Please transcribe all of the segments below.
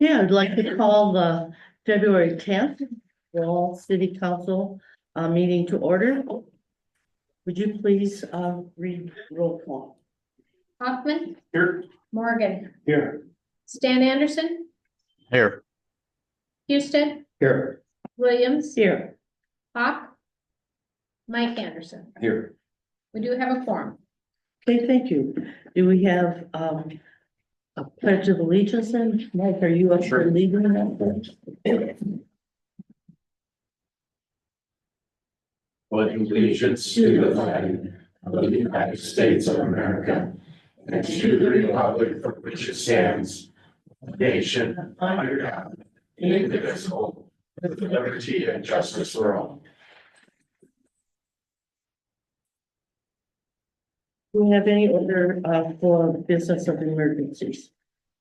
Yeah, I'd like to call the February 10th Wall City Council meeting to order. Would you please read roll call? Hoffman, Here. Morgan, Here. Stan Anderson, Here. Houston, Here. Williams, Here. Hawk, Mike Anderson. Here. We do have a quorum. Okay, thank you. Do we have a pledge of allegiance then? Mike, are you up for leading that? Pledge allegiance to the flag of the United States of America and to the republic for which it stands, one nation under God, indivisible, with liberty and justice for all. Do we have any order for business of emergencies?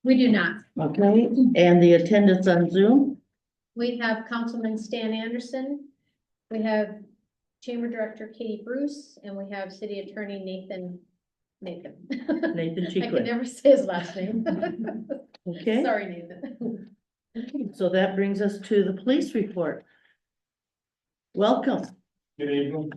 We do not. Okay, and the attendance on Zoom? We have Councilman Stan Anderson. We have Chamber Director Katie Bruce, and we have City Attorney Nathan. Nathan I can Chiquin. never say his last name. Okay. Sorry, Nathan. Okay, so that brings us to the police report. Welcome. Good evening.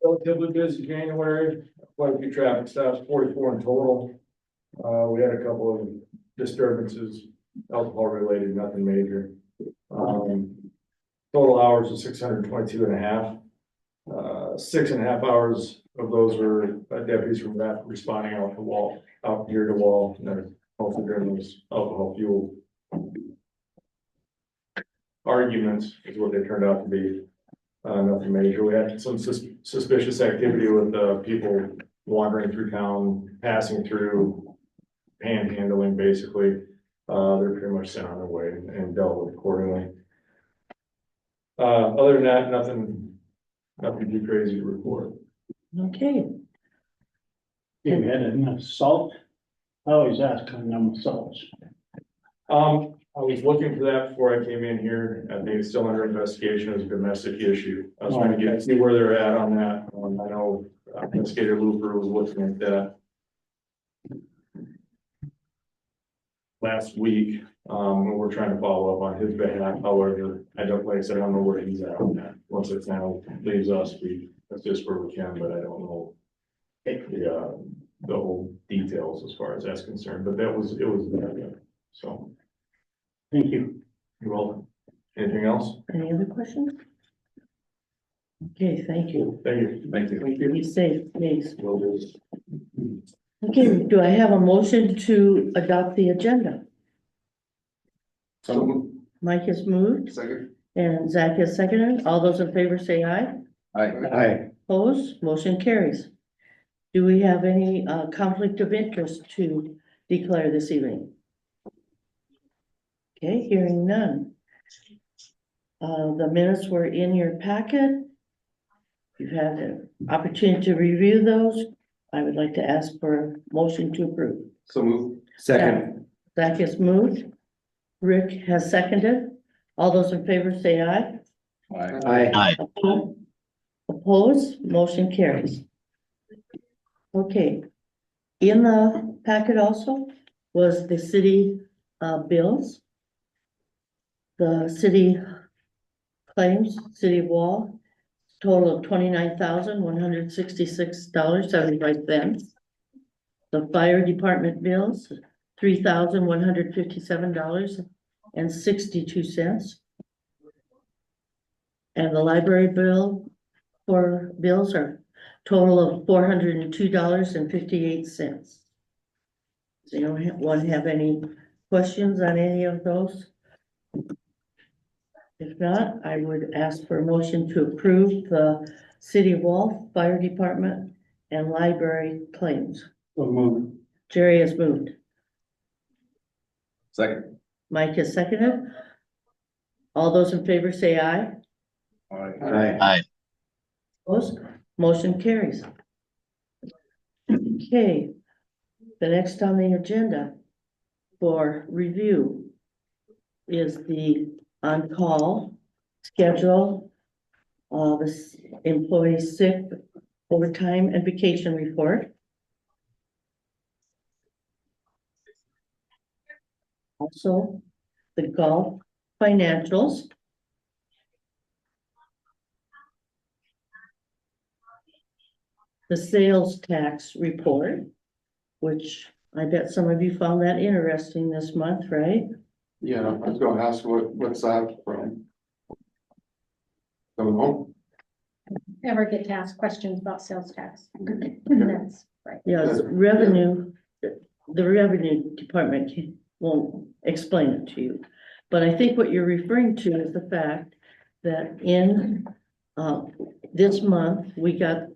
Relatively busy January, quite a few traffic stops, 44 in total. We had a couple of disturbances, alcohol related, nothing major. Total hours of 622 and a half. 6.5 hours of those were deputies from that responding out here to wall, and they're also during those alcohol fuel arguments is what they turned out to be. Nothing major. We had some suspicious activity with people wandering through town, passing through, panhandling, basically. They're pretty much sent on their way and dealt with accordingly. Other than that, nothing too crazy to report. Okay, You had an assault? I always ask on assaults. I was looking for that before I came in here. I think it's still under investigation as a domestic issue. I was trying to see where they're at on that. I know Investigator Looper was looking at that last week. We're trying to follow up on his behalf. However, like I said, I don't know where he's at on that. Once it now leaves us, that's just where we can, but I don't know the whole details as far as that's concerned, but it was that, so. Thank you. You're welcome. Anything else? any other questions? Okay, thank you. Thank you. Thank you. Be safe, please. Will do. Okay, do I have a motion to adopt the agenda? So. Mike has moved Second. and Zach has seconded. All those in favor say aye. Aye. Opposed, motion carries. Do we have any conflict of interest to declare this evening? Okay, hearing none. The minutes were in your packet. You've had an opportunity to review those. I would like to ask for a motion to approve. So move. Second. Zach has moved. Rick has seconded. All those in favor say aye. Aye. Opposed, motion carries. Okay, in the packet also was the city bills. The city claims, city of Wall, total of $29,166.75. The fire department bills, $3,157.62. And the library bills are total of $402.58. Does anyone have any questions on any of those? If not, I would ask for a motion to approve the City of Wall, Fire Department, and Library claims. So move. Jerry has moved. Second. Mike has seconded. All those in favor say aye. Aye. Opposed? Motion carries. Okay, the next on the agenda for review is the on-call schedule, the employee sick, overtime, and vacation report. also the golf financials. The sales tax report, which I bet some of you found that interesting this month, right? Yeah, I was gonna ask what's that from? Don't know. Ever get to ask questions about sales tax? That's right. Yeah, it's revenue, the revenue department won't explain it to you. But I think what you're referring to is the fact that in, this month, we got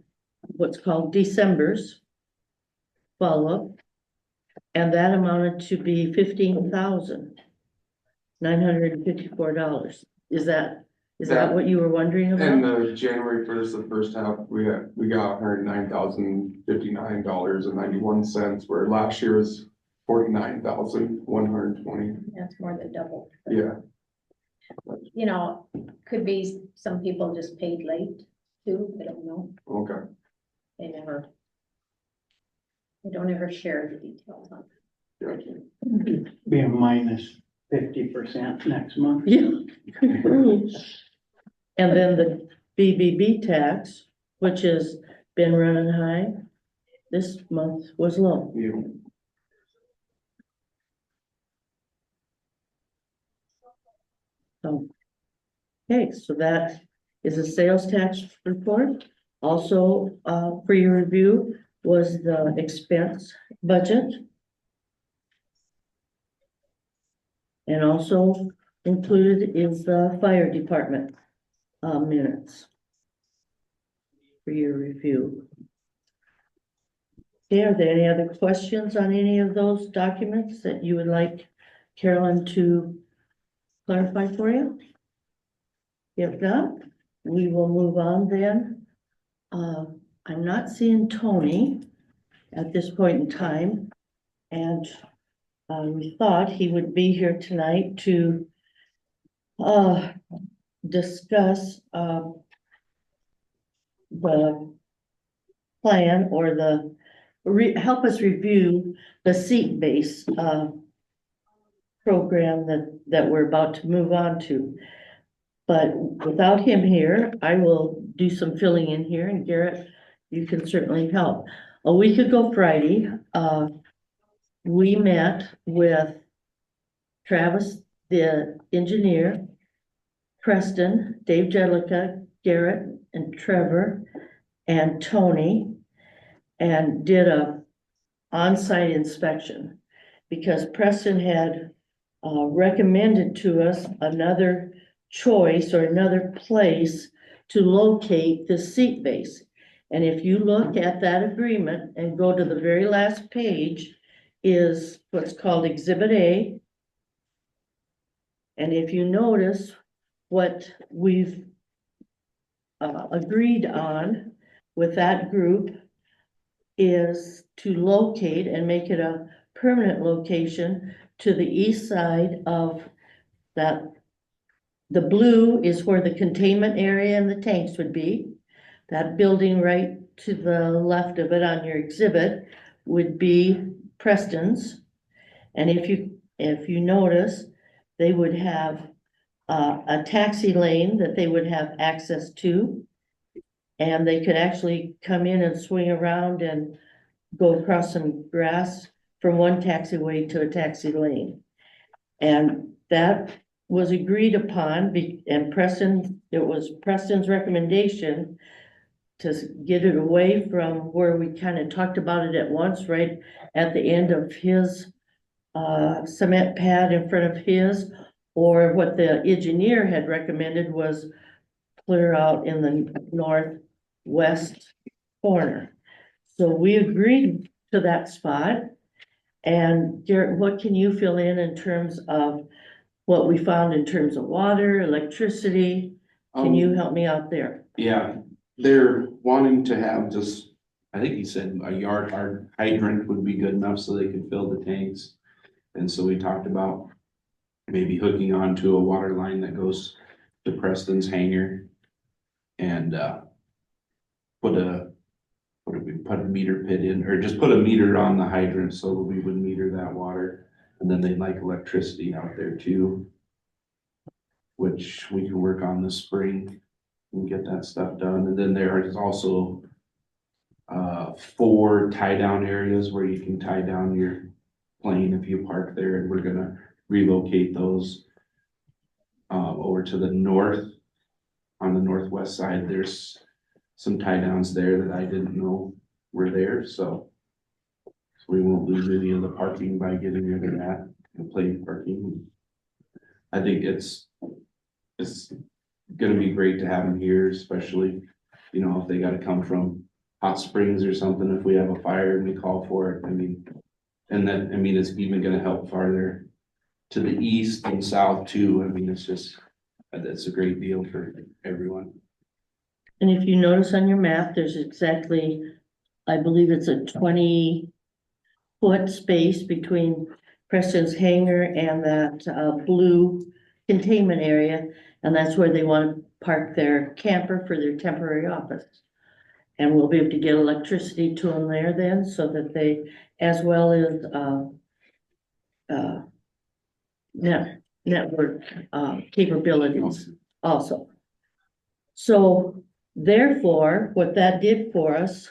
what's called December's follow-up. And that amounted to be $15,954. Is that what you were wondering And about? the January first, the first half, we got $109,059.91, where last year was $49,120. That's more than double. Yeah, You know, could be some people just paid late too. I don't know. okay. They don't ever share the details on it. Be a minus 50% next month. Yeah. And then the BBB tax, which has been running high, this month was low. Yeah. So, okay, so that is a sales tax report. Also, for your review was the expense budget. And also included is the fire department, minutes for your review. Okay, are there any other questions on any of those documents that you would like Carolyn to clarify for you? If not, we will move on then. I'm not seeing Tony at this point in time. And we thought he would be here tonight to discuss the plan or help us review the seat base program that we're about to move on to. But without him here, I will do some filling in here, and Garrett, you can certainly help. A week ago Friday, we met with Travis, the engineer, Preston, Dave Jedlicka, Garrett, and Trevor, and Tony, and did a on-site inspection, because Preston had recommended to us another choice or another place to locate the seat base. And if you look at that agreement and go to the very last page, is what's called Exhibit A. And if you notice what we've agreed on with that group is to locate and make it a permanent location to the east side of that. The blue is where the containment area and the tanks would be. That building right to the left of it on your exhibit would be Preston's. And if you notice, they would have a taxi lane that they would have access to. And they could actually come in and swing around and go across some grass from one taxiway to a taxi lane. And that was agreed upon, and it was Preston's recommendation to get it away from where we kind of talked about it at once, right at the end of his cement pad in front of his, or what the engineer had recommended was clear out in the northwest corner. So we agreed to that spot. And Garrett, what can you fill in terms of what we found in terms of water, electricity? Can you help me out there? Yeah, they're wanting to have just, I think he said a yard hydrant would be good enough so they could fill the tanks. And so we talked about maybe hooking onto a water line that goes to Preston's hangar. And put a meter pit in, or just put a meter on the hydrant so we would meter that water. And then they'd like electricity out there too, which we can work on this spring and get that stuff done. And then there is also 4 tie down areas where you can tie down your plane if you park there, and we're gonna relocate those over to the north. On the northwest side, there's some tie downs there that I didn't know were there, so we won't lose any of the parking by getting rid of that and plane parking. I think it's gonna be great to have them here, especially, you know, if they gotta come from Hot Springs or something, if we have a fire and we call for it, I mean, and then, I mean, it's even gonna help farther to the east and south too. I mean, it's a great deal for everyone. And if you notice on your map, there's exactly, I believe it's a 20-foot space between Preston's hangar and that blue containment area. And that's where they want to park their camper for their temporary office. And we'll be able to get electricity to them there then, so that they, as well as network capabilities also. So therefore, what that did for us,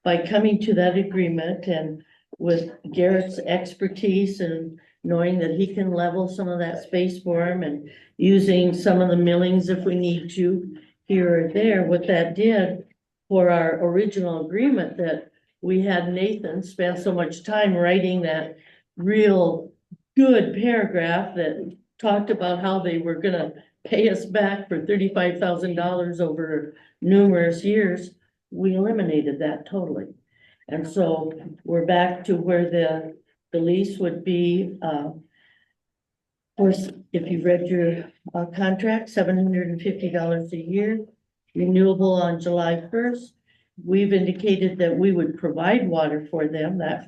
by coming to that agreement and with Garrett's expertise and knowing that he can level some of that space for him and using some of the millings if we need to here or there, what that did for our original agreement, that we had Nathan spend so much time writing that real good paragraph that talked about how they were gonna pay us back for $35,000 over numerous years. We eliminated that totally. And so we're back to where the lease would be, of course, if you read your contract, $750 a year, renewable on July 1st. We've indicated that we would provide water for them. That's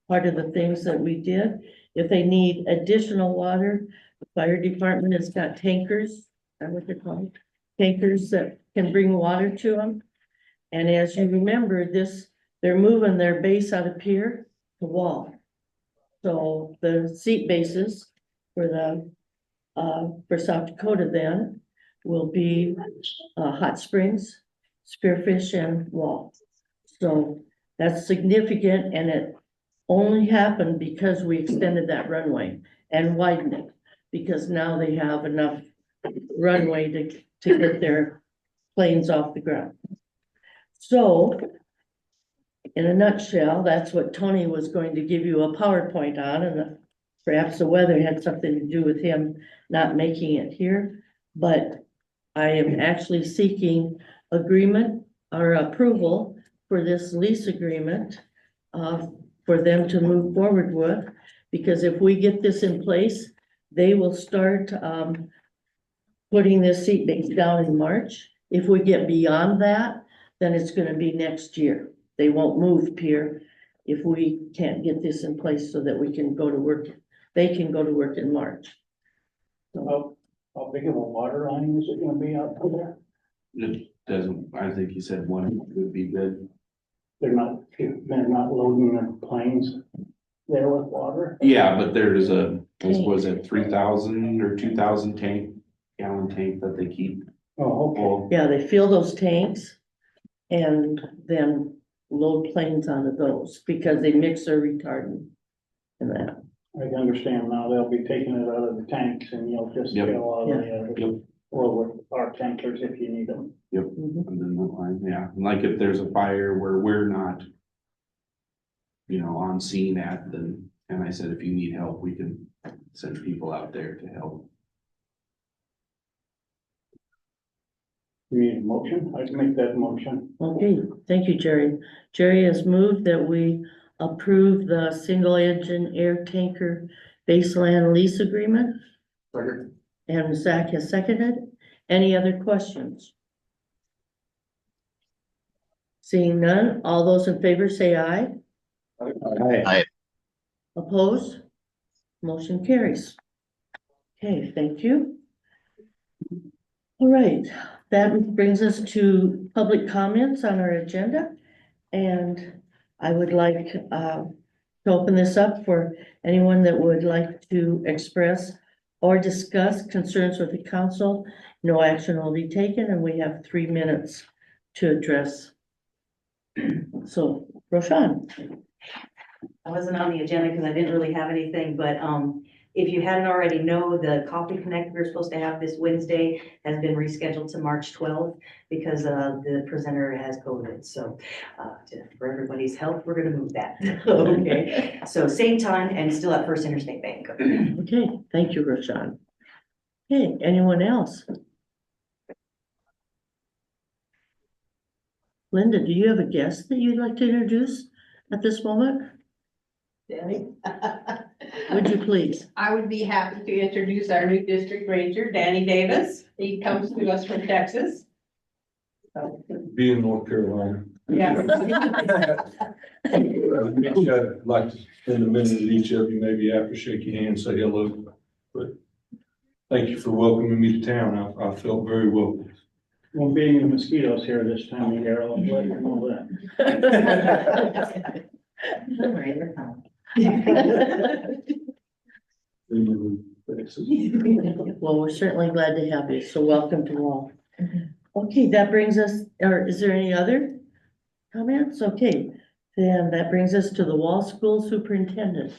part of the things that we did. If they need additional water, the fire department has got tankers, that's what they're called, tankers that can bring water to them. And as you remember, they're moving their base out of Pier to Wall. So the seat bases for South Dakota then will be Hot Springs, Spearfish, and Wall. So that's significant, and it only happened because we extended that runway and widened it, because now they have enough runway to get their planes off the ground. So in a nutshell, that's what Tony was going to give you a PowerPoint on, and perhaps the weather had something to do with him not making it here. But I am actually seeking agreement or approval for this lease agreement for them to move forward with, because if we get this in place, they will start putting this seat base down in March. If we get beyond that, then it's gonna be next year. They won't move Pier if we can't get this in place so that we can go to work. They can go to work in March. So, How big of a water line is it gonna be out there? It doesn't, I think he said 1 would be good. They're not loading their planes there with water? Yeah, but there's was it 3,000 or 2,000 gallon tank that they keep Oh, okay. full. yeah, they fill those tanks and then load planes onto those because they mix their retardant in that. I understand now, they'll be taking it out of the tanks and you'll just Yep. fill all the, Yep. or with our tankers if you need them. Mhm. And then the line, yeah, and like if there's a fire where we're not, on scene at, then, and I said, if you need help, we can send people out there to help. You need a motion? I can make that motion. Okay, thank you, Jerry. Jerry has moved that we approve the single engine air tanker baseline lease agreement. And Zach has seconded. Any other questions? Seeing none, all those in favor say aye. Oppose? Motion carries. Okay, thank you. All right, that brings us to public comments on our agenda. And I would like to open this up for anyone that would like to express or discuss concerns with the council. No action will be taken, and we have 3 minutes to address. So, Roshan. I wasn't on the agenda because I didn't really have anything, but if you hadn't already know, the Coffee Connect we're supposed to have this Wednesday has been rescheduled to March 12th because the presenter has COVID. So for everybody's health, we're gonna move that. Okay, so same time and still at First Interstate Bank. Okay, thank you, Roshan. Okay, anyone else? Linda, do you have a guest that you'd like to introduce at this moment? Would you please? I would be happy to introduce our new district ranger, Danny Davis. He comes to us from Texas. Be in North Carolina. Yeah. I'd like to spend a minute at each of you, maybe after, shake your hand, say hello. But thank you for welcoming me to town. I felt very welcome. Well, being the mosquitoes here this time of year, I'll let you know that. Well, we're certainly glad to have you, so welcome to all. Okay, that brings us, or is there any other comments? Okay, then that brings us to the Wall School Superintendent.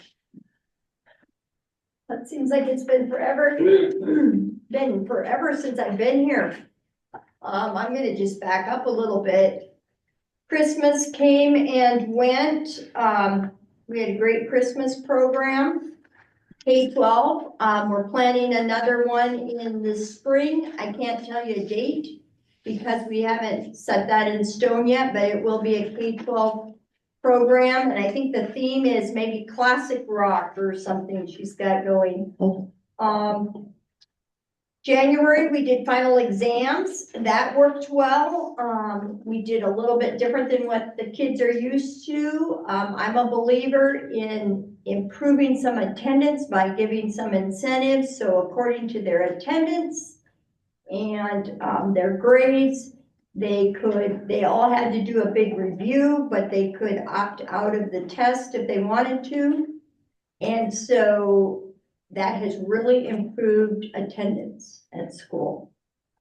It seems like it's been forever, since I've been here. I'm gonna just back up a little bit. Christmas came and went. We had a great Christmas program. K-12, we're planning another one in the spring. I can't tell you a date because we haven't set that in stone yet, but it will be a K-12 program. And I think the theme is maybe classic rock or something she's got going. January, we did final exams. That worked well. We did a little bit different than what the kids are used to. I'm a believer in improving some attendance by giving some incentives. So according to their attendance and their grades, they all had to do a big review, but they could opt out of the test if they wanted to. And so that has really improved attendance at school.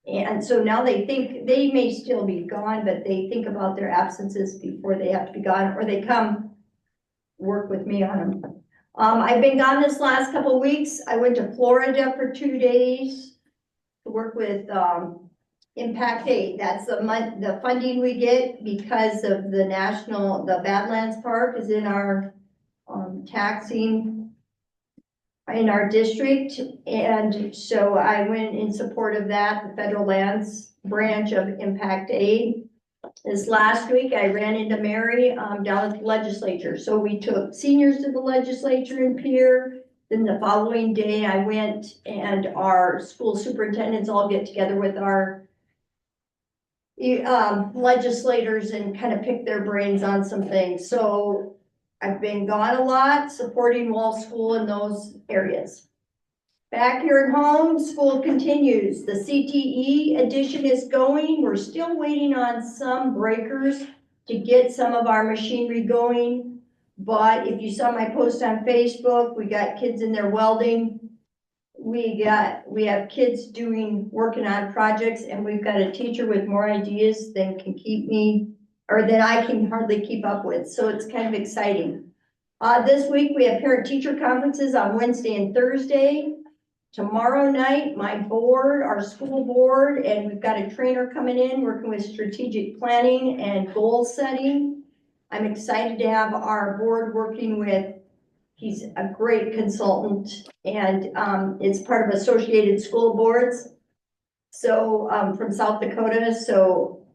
And so now they think they may still be gone, but they think about their absences before they have to be gone, or they come work with me on them. I've been gone this last couple of weeks. I went to Florida for 2 days to work with Impact Aid. That's the funding we get because of the Badlands Park is in our taxing in our district. And so I went in support of that, the federal lands branch of Impact Aid. This last week, I ran into Mary down at the legislature. So we took seniors to the legislature in Pierre. Then the following day, I went and our school superintendents all get together with our legislators and kind of pick their brains on some things. So I've been gone a lot, supporting Wall School in those areas. Back here at home, school continues. The CTE edition is going. We're still waiting on some breakers to get some of our machinery going. But if you saw my post on Facebook, we got kids in there welding. We have kids working on projects, and we've got a teacher with more ideas than can keep me, or that I can hardly keep up with. So it's kind of exciting. This week we have parent-teacher conferences on Wednesday and Thursday. Tomorrow night, my board, our school board, and we've got a trainer coming in working with strategic planning and goal setting. I'm excited to have our board working with, he's a great consultant, and it's part of Associated School Boards. So from South Dakota, so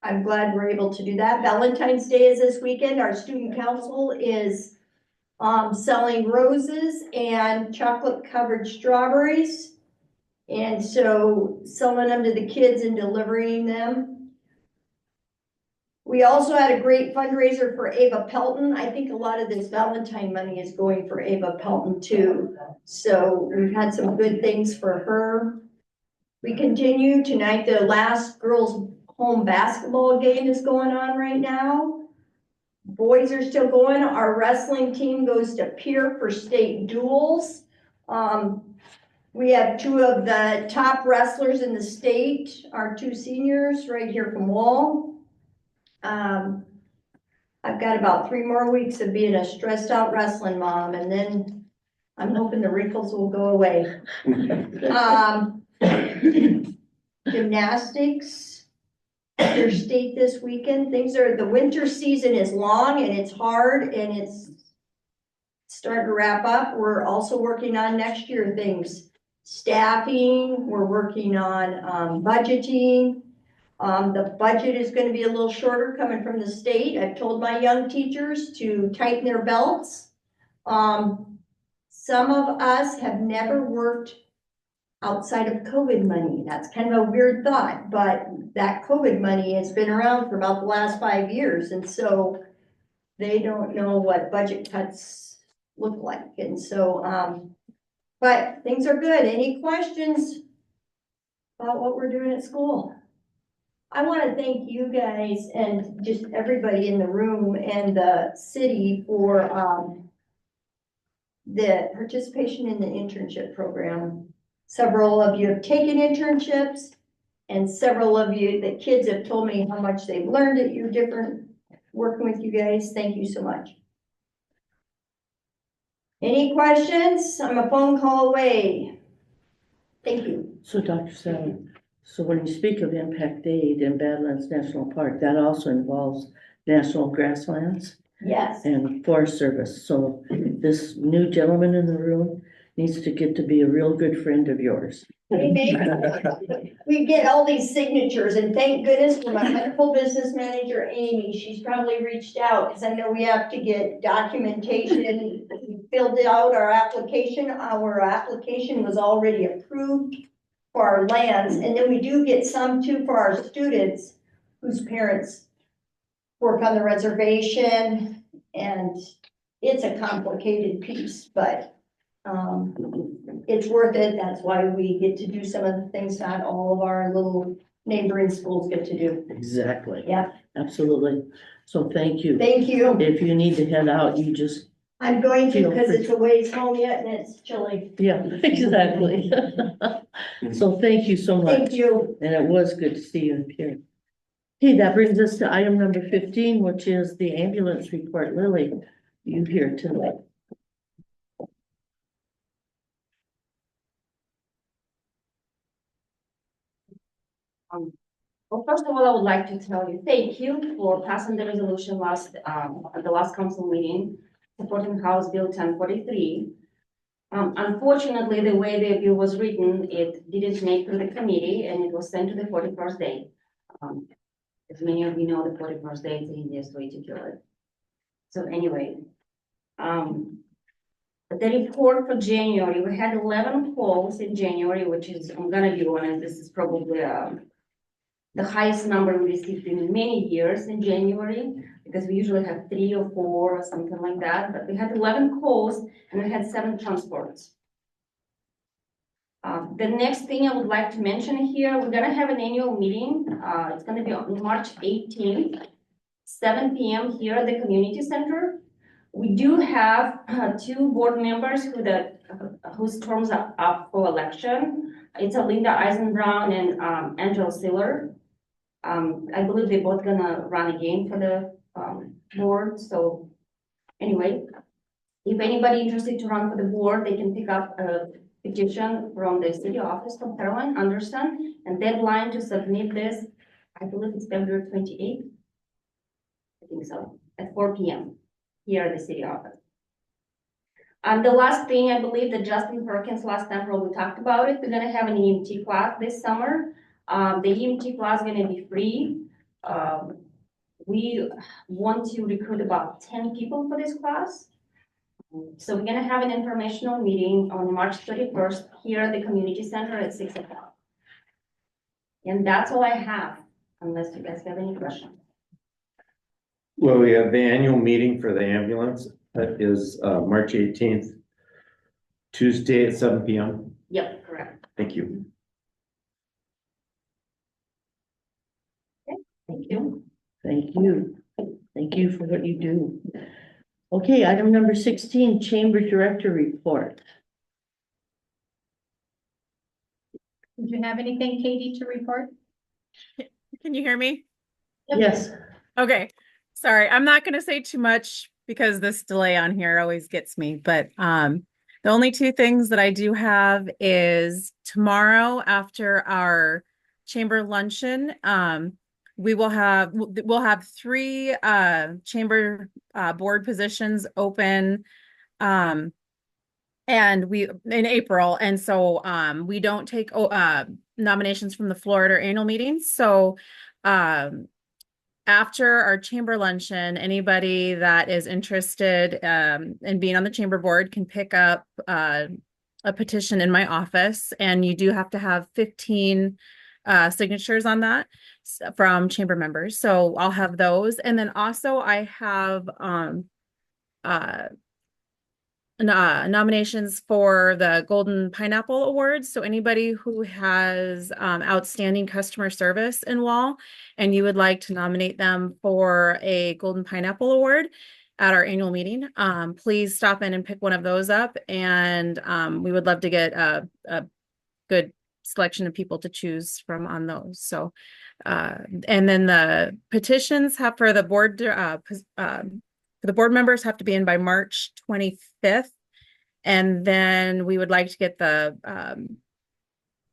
I'm glad we're able to do that. Valentine's Day is this weekend. Our student council is selling roses and chocolate covered strawberries. And so selling them to the kids and delivering them. We also had a great fundraiser for Ava Pelton. I think a lot of this Valentine money is going for Ava Pelton too. So we've had some good things for her. We continue tonight. The last girls' home basketball game is going on right now. boys are still going. Our wrestling team goes to Pier for state duels. We have two of the top wrestlers in the state, our two seniors right here from Wall. I've got about 3 more weeks of being a stressed out wrestling mom, and then I'm hoping the wrinkles will go away. Gymnastics, their state this weekend. The winter season is long and it's hard and it's starting to wrap up. We're also working on next year things. Staffing, we're working on budgeting. The budget is gonna be a little shorter coming from the state. I've told my young teachers to tighten their belts. Some of us have never worked outside of COVID money. That's kind of a weird thought, but that COVID money has been around for about the last 5 years. And so they don't know what budget cuts look like. And so, but things are good. Any questions about what we're doing at school? I want to thank you guys and just everybody in the room and the city for the participation in the internship program. Several of you have taken internships, and several of you, the kids have told me how much they've learned at your different, working with you guys. Thank you so much. Any questions? I'm a phone call away. Thank you. So Dr. Sally, so when you speak of impact aid in Badlands National Park, that also involves national grasslands Yes. and Forest Service. So this new gentleman in the room needs to get to be a real good friend of yours. We get all these signatures, and thank goodness for my wonderful business manager, Amy. She's probably reached out, because I know we have to get documentation. We filled out our application. Our application was already approved for our lands, and then we do get some too for our students whose parents work on the reservation, and it's a complicated piece, but it's worth it. That's why we get to do some of the things not all of our little neighboring schools get to do. Exactly. Yeah. Absolutely. So thank you. Thank you. If you need to head out, you just, I'm going to Feel because free. it's a ways home yet and it's chilly. yeah, exactly. So thank you so much. Thank you. And it was good to see you here. Okay, that brings us to item number 15, which is the ambulance report. Lily, you here tonight? Well, first of all, I would like to tell you, thank you for passing the resolution at the last council meeting, supporting House Bill 1043. Unfortunately, the way the bill was written, it didn't make through the committee and it was sent to the 41st day. As many of you know, the 41st day is the easiest way to kill it. So anyway, the report for January, we had 11 calls in January, which is, I'm gonna be honest, this is probably the highest number we received in many years in January, because we usually have 3 or 4 or something like that, but we had 11 calls and we had 7 transports. The next thing I would like to mention here, we're gonna have an annual meeting. It's gonna be on March 18th, 7 p.m. here at the community center. We do have 2 board members whose terms are up for election. It's Linda Eisenbrown and Angela Siller. I believe they're both gonna run again for the board. So anyway, if anybody interested to run for the board, they can pick up a petition from the city office from Caroline Anderson, and deadline to submit this, I believe it's February 28th. I think so, at 4 p.m. here at the city office. And the last thing, I believe that Justin Perkins last time we talked about it, we're gonna have an EMT class this summer. The EMT class is gonna be free. We want to recruit about 10 people for this class. So we're gonna have an informational meeting on March 31st here at the community center at 6 o'clock. And that's all I have, unless you guys have any questions. Well, we have the annual meeting for the ambulance. That is March 18th, Tuesday at 7 p.m. Yep, correct. Thank you. Thank you. Thank you. Thank you for what you do. Okay, item number 16, Chamber Director Report. Did you have anything, Katie, to report? Can you hear me? Yes. Okay, sorry, I'm not gonna say too much because this delay on here always gets me, but the only two things that I do have is tomorrow after our chamber luncheon, we'll have three chamber board positions open and we in April, and so we don't take nominations from the floor at our annual meetings. So after our chamber luncheon, anybody that is interested in being on the chamber board can pick up a petition in my office, and you do have to have 15 signatures on that from chamber members. So I'll have those, and then also I have nominations for the Golden Pineapple Awards. So anybody who has outstanding customer service in Wall and you would like to nominate them for a Golden Pineapple Award at our annual meeting, please stop in and pick one of those up. And we would love to get a good selection of people to choose from on those. So, and then the petitions have for the board, the board members have to be in by March 25th. And then we would like to get the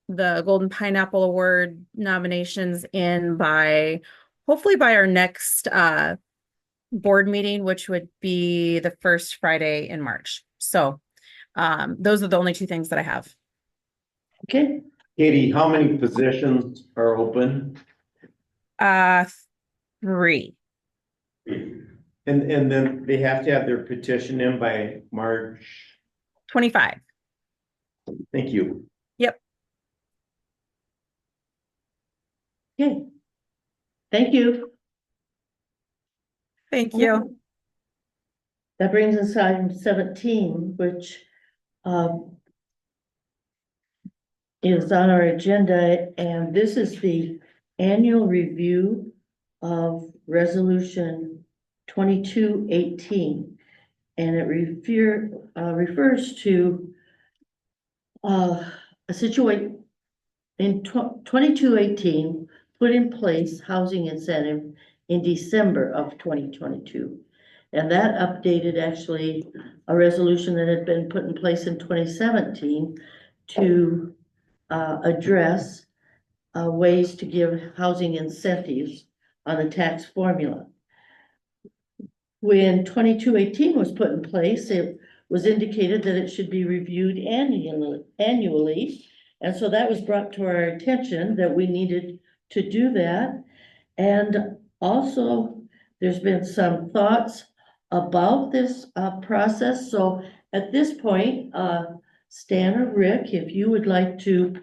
Golden Pineapple Award nominations in by, hopefully by our next board meeting, which would be the first Friday in March. So those are the only two things that I have. Okay. Katie, how many positions are open? 3. And then they have to have their petition in by March 25. Thank you. Yep. Okay. Thank you. Thank you. That brings us to item 17, which is on our agenda, and this is the annual review of resolution 2218, and it refers to a situation in 2218 put in place housing incentive in December of 2022, and that updated actually a resolution that had been put in place in 2017 to address ways to give housing incentives on the tax formula. When 2218 was put in place, it was indicated that it should be reviewed annually. And so that was brought to our attention that we needed to do that. And also there's been some thoughts about this process. So at this point, Stan or Rick, if you would like to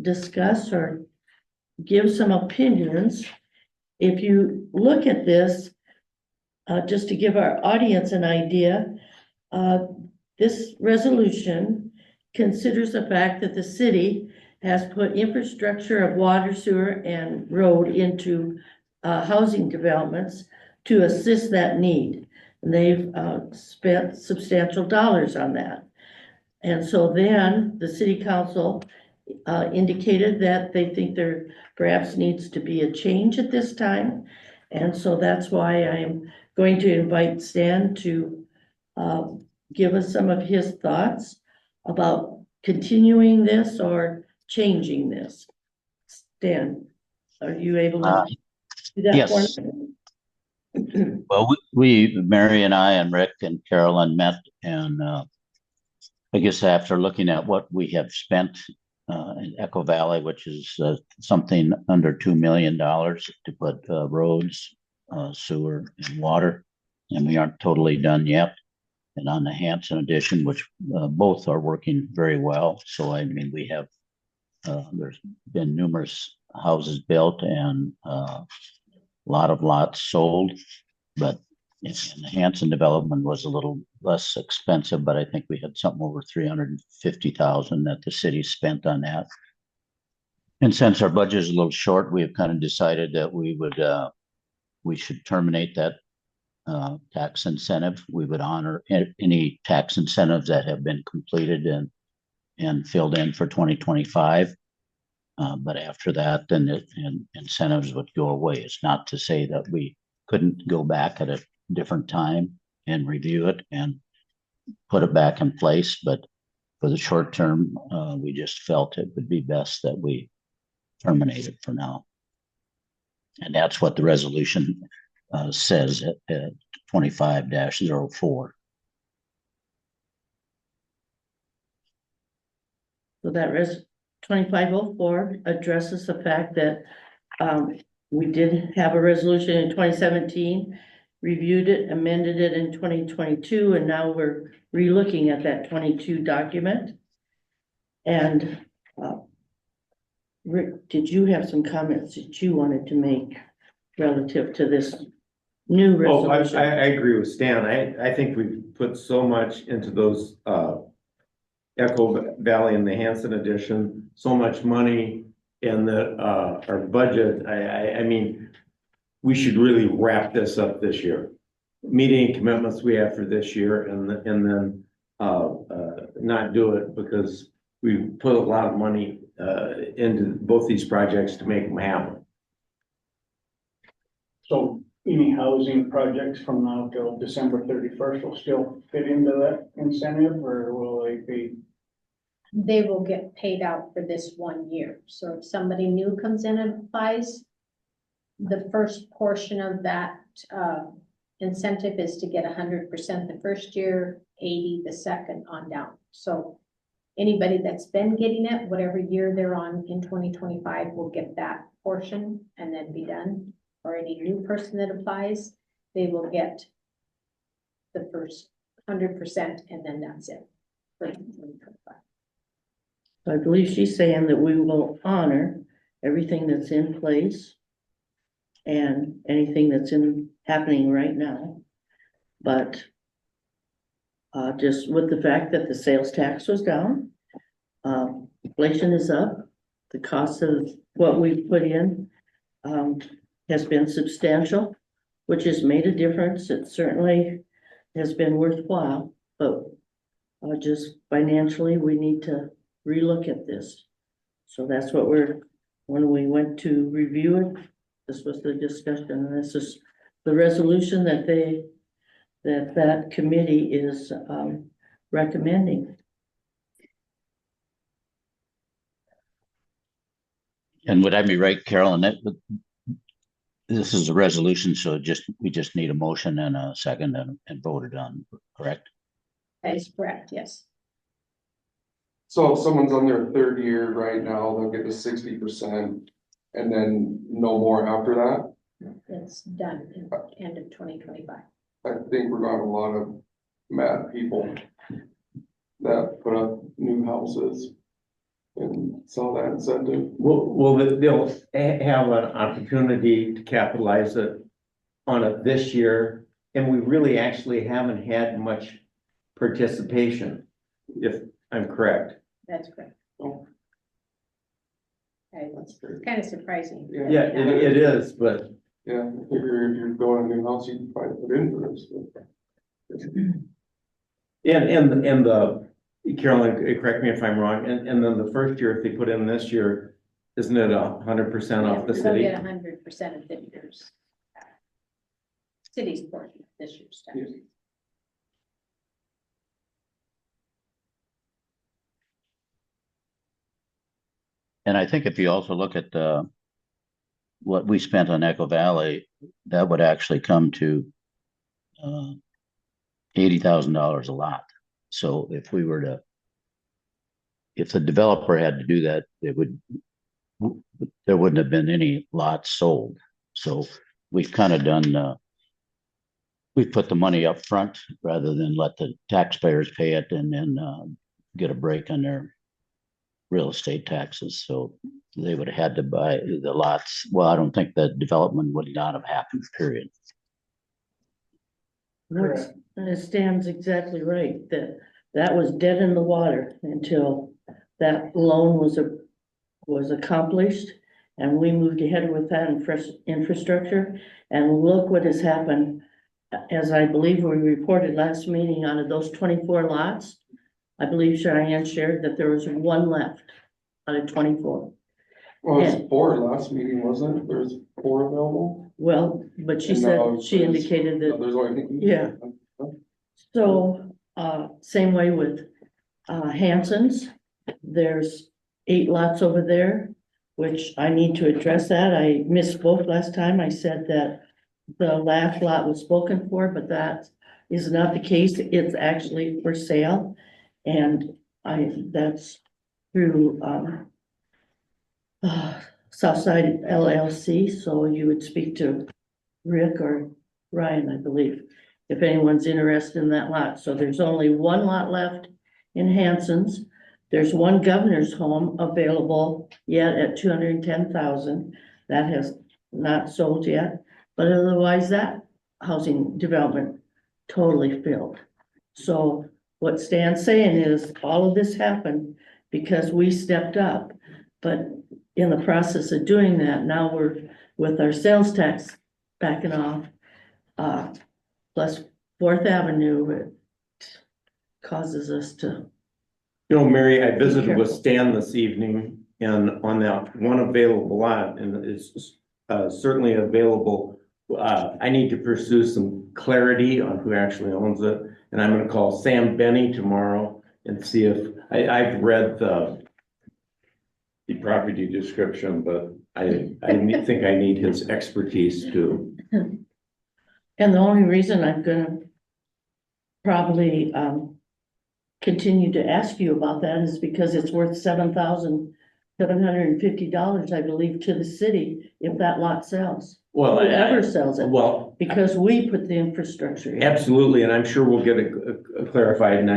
discuss or give some opinions, if you look at this, just to give our audience an idea, this resolution considers the fact that the city has put infrastructure of water, sewer, and road into housing developments to assist that need. And they've spent substantial dollars on that. And so then the city council indicated that they think there perhaps needs to be a change at this time. And so that's why I'm going to invite Stan to give us some of his thoughts about continuing this or changing this. Stan, are you able to do that? Yes. Well, we, Mary and I and Rick and Carolyn met, and I guess after looking at what we have spent in Echo Valley, which is something under $2 million to put roads, sewer, and water, and we aren't totally done yet. And on the Hanson addition, which both are working very well. So I mean, we have there's been numerous houses built and a lot of lots sold, but the Hanson development was a little less expensive, but I think we had something over $350,000 that the city spent on that. And since our budget is a little short, we have kind of decided that we would we should terminate that tax incentive. We would honor any tax incentives that have been completed and filled in for 2025. But after that, then incentives would go away. It's not to say that we couldn't go back at a different time and review it and put it back in place, but for the short term, we just felt it would be best that we terminate it for now. And that's what the resolution says at 25-04. So that 2504 addresses the fact that we did have a resolution in 2017, reviewed it, amended it in 2022, and now we're re-looking at that 22 document. And Rick, did you have some comments that you wanted to make relative to this new Oh, resolution? I agree with Stan. I think we've put so much into those Echo Valley and the Hanson addition, so much money in our budget. I mean, we should really wrap this up this year. Meeting commitments we have for this year and then not do it because we put a lot of money into both these projects to make them happen. So any housing projects from now till December 31st will still fit into that incentive, or will they be? They will get paid out for this 1 year. So if somebody new comes in and applies, the first portion of that incentive is to get 100% the first year, 80 the second on down. So anybody that's been getting it, whatever year they're on in 2025 will get that portion and then be done. Or any new person that applies, they will get the first 100% and then that's it for 2025. I believe she's saying that we will honor everything that's in place and anything that's happening right now. But just with the fact that the sales tax was down, inflation is up, the cost of what we've put in has been substantial, which has made a difference. It certainly has been worthwhile, but just financially, we need to relook at this. So that's what when we went to review it, this was the discussion, and this is the resolution that that committee is recommending. And would I be right, Carolyn, that this is a resolution, so we just need a motion and a second and voted on, correct? That is correct, yes. So if someone's on their third year right now, they'll get the 60% and then no more after that? It's done in the end of 2025. I think we're got a lot of mad people that put up new houses and sell that incentive. Well, they'll have an opportunity to capitalize on it this year, and we really actually haven't had much participation, if I'm correct. That's correct. Oh. Okay, it's kind of surprising. Yeah, it is, but. Yeah, I figure if you're going to a new house, you can probably put in for this. And the, Carolyn, correct me if I'm wrong, and then the first year, if they put in this year, isn't it 100% off the city? They'll get 100% of this year's city's portion of this year's tax. Yes. And I think if you also look at what we spent on Echo Valley, that would actually come to $80,000 a lot. So if the developer had to do that, there wouldn't have been any lots sold. So we've kind of done, we've put the money up front rather than let the taxpayers pay it and then get a break on their real estate taxes. So they would have had to buy the lots. Well, I don't think that development would not have happened, period. And it stands exactly right, that was dead in the water until that loan was accomplished. and we moved ahead with that infrastructure. And look what has happened. As I believe we reported last meeting, out of those 24 lots, I believe Cheyenne shared that there was one left out of 24. Well, Yeah. it's 4 last meeting, wasn't it? There's 4 available. Well, but she And said, now she there's- indicated that, There's only. Yeah. so, same way with, Hanson's. There's 8 lots over there, which I need to address that. I misspoke last time. I said that the last lot was spoken for, but that is not the case. It's actually for sale. And that's through, Southside LLC, so you would speak to Rick or Ryan, I believe, if anyone's interested in that lot. So there's only one lot left in Hanson's. There's one governor's home available yet at 210,000. That has not sold yet, but otherwise that housing development totally filled. So what Stan's saying is all of this happened because we stepped up, but in the process of doing that, now we're with our sales tax backing off, plus 4th Avenue, it causes us to. You know, Mary, I Be visited with careful. Stan this evening and on that one available lot, and it's certainly available. I need to pursue some clarity on who actually owns it, and I'm gonna call Sam Benny tomorrow and see if, I've read the property description, but I think I need his expertise too. And the only reason I'm gonna probably, continue to ask you about that is because it's worth $7,750, I believe, to the city if that lot sells. Well, Whoever sells it, well, because we put the infrastructure in. absolutely, and I'm sure we'll get it clarified, and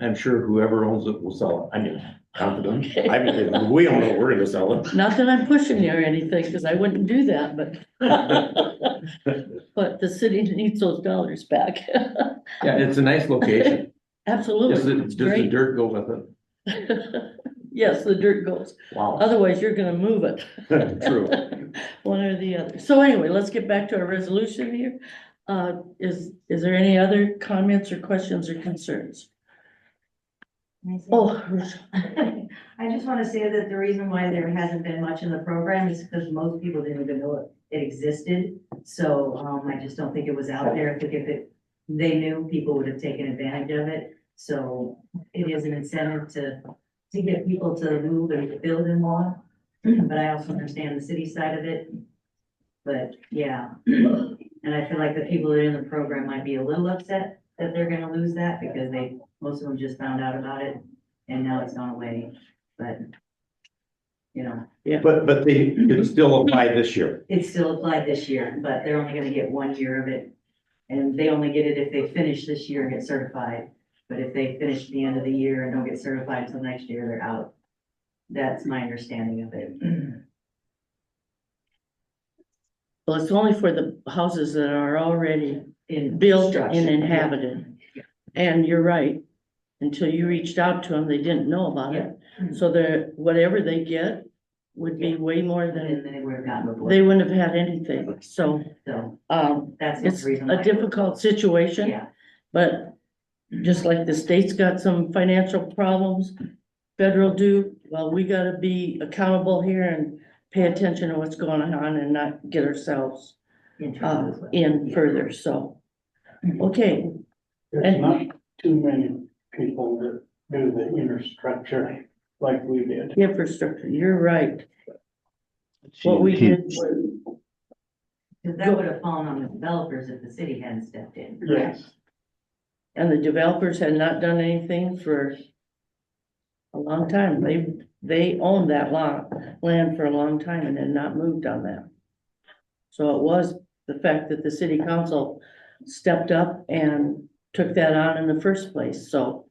I'm sure whoever owns it will sell it. I mean, confident. I mean, we don't know we're gonna sell it. Not that I'm pushing you or anything, because I wouldn't do that, but but the city needs those dollars back. Yeah, it's a nice location. Absolutely, Does it's the great. dirt go with it? Yes, the dirt goes. Wow. Otherwise, you're gonna move it. True. One or the other. So anyway, let's get back to our resolution here. Is there any other comments or questions or concerns? Oh, I just want to say that the reason why there hasn't been much in the program is because most people didn't even know it existed. So, I just don't think it was out there. I think if they knew, people would have taken advantage of it. So it is an incentive to get people to move and build in Wall. But I also understand the city side of it. But yeah, and I feel like the people that are in the program might be a little upset that they're gonna lose that because most of them just found out about it and now it's gone away. But, you know, But they can still apply this year. it's still applied this year, but they're only gonna get 1 year of it. And they only get it if they finish this year and get certified. But if they finish at the end of the year and don't get certified until next year, they're out. That's my understanding of it. well, it's only for the houses that are already In built and construction. inhabited. And you're right, until you reached out to them, they didn't know about it. Yeah. So whatever they get would be way more And than, then they would have gotten before. they wouldn't have had anything. So, So that's it's the reason. a why. difficult situation. Yeah. But just like the state's got some financial problems, federal do, well, we gotta be accountable here and pay attention to what's going on and not get ourselves In trouble as well. in further, so. Okay, There's And- not too many people that do the infrastructure like we did. infrastructure, you're right. What we did was, Because that would have fallen on the developers if the city hadn't stepped in. Yes. and the developers had not done anything for a long time. They owned that land for a long time and had not moved on that. So it was the fact that the city council stepped up and took that on in the first place, so.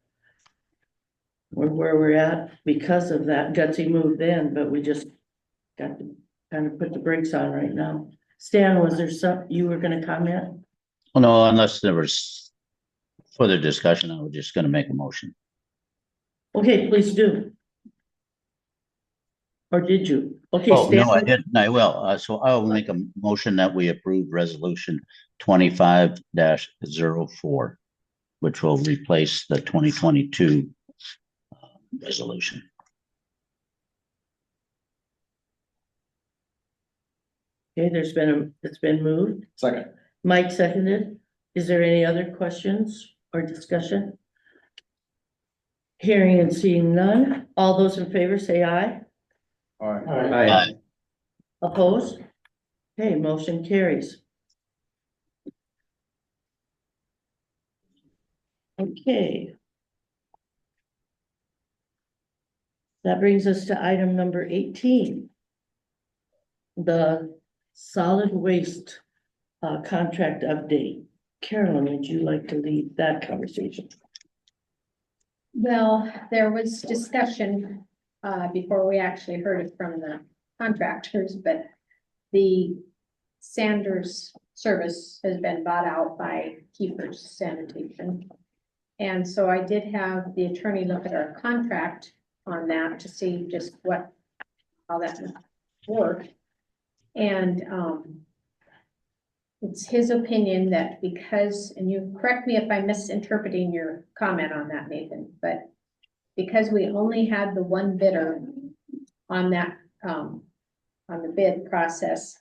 We're where we're at because of that gutsy move then, but we just got to kind of put the brakes on right now. Stan, was there you were gonna comment? Well, no, unless there was further discussion, I was just gonna make a motion. Okay, please do. Or did you? Okay, Oh, no, I Stanley, didn't. I will. So I will make a motion that we approve resolution 25-04, which will replace the 2022 resolution. okay, it's been moved. Second. Mike seconded. Is there any other questions or discussion? Hearing and seeing none. All those in favor say aye. Aye. Opposed? Okay, motion carries. Okay. That brings us to item number 18. The solid waste contract update. Carolyn, would you like to lead that conversation? Well, there was discussion, before we actually heard it from the contractors, but the Sanders service has been bought out by Keeper's Sanitation. And so I did have the attorney look at our contract on that to see just how that would work. And, it's his opinion that because, and you correct me if I'm misinterpreting your comment on that, Nathan, but because we only had the one bidder on that, on the bid process,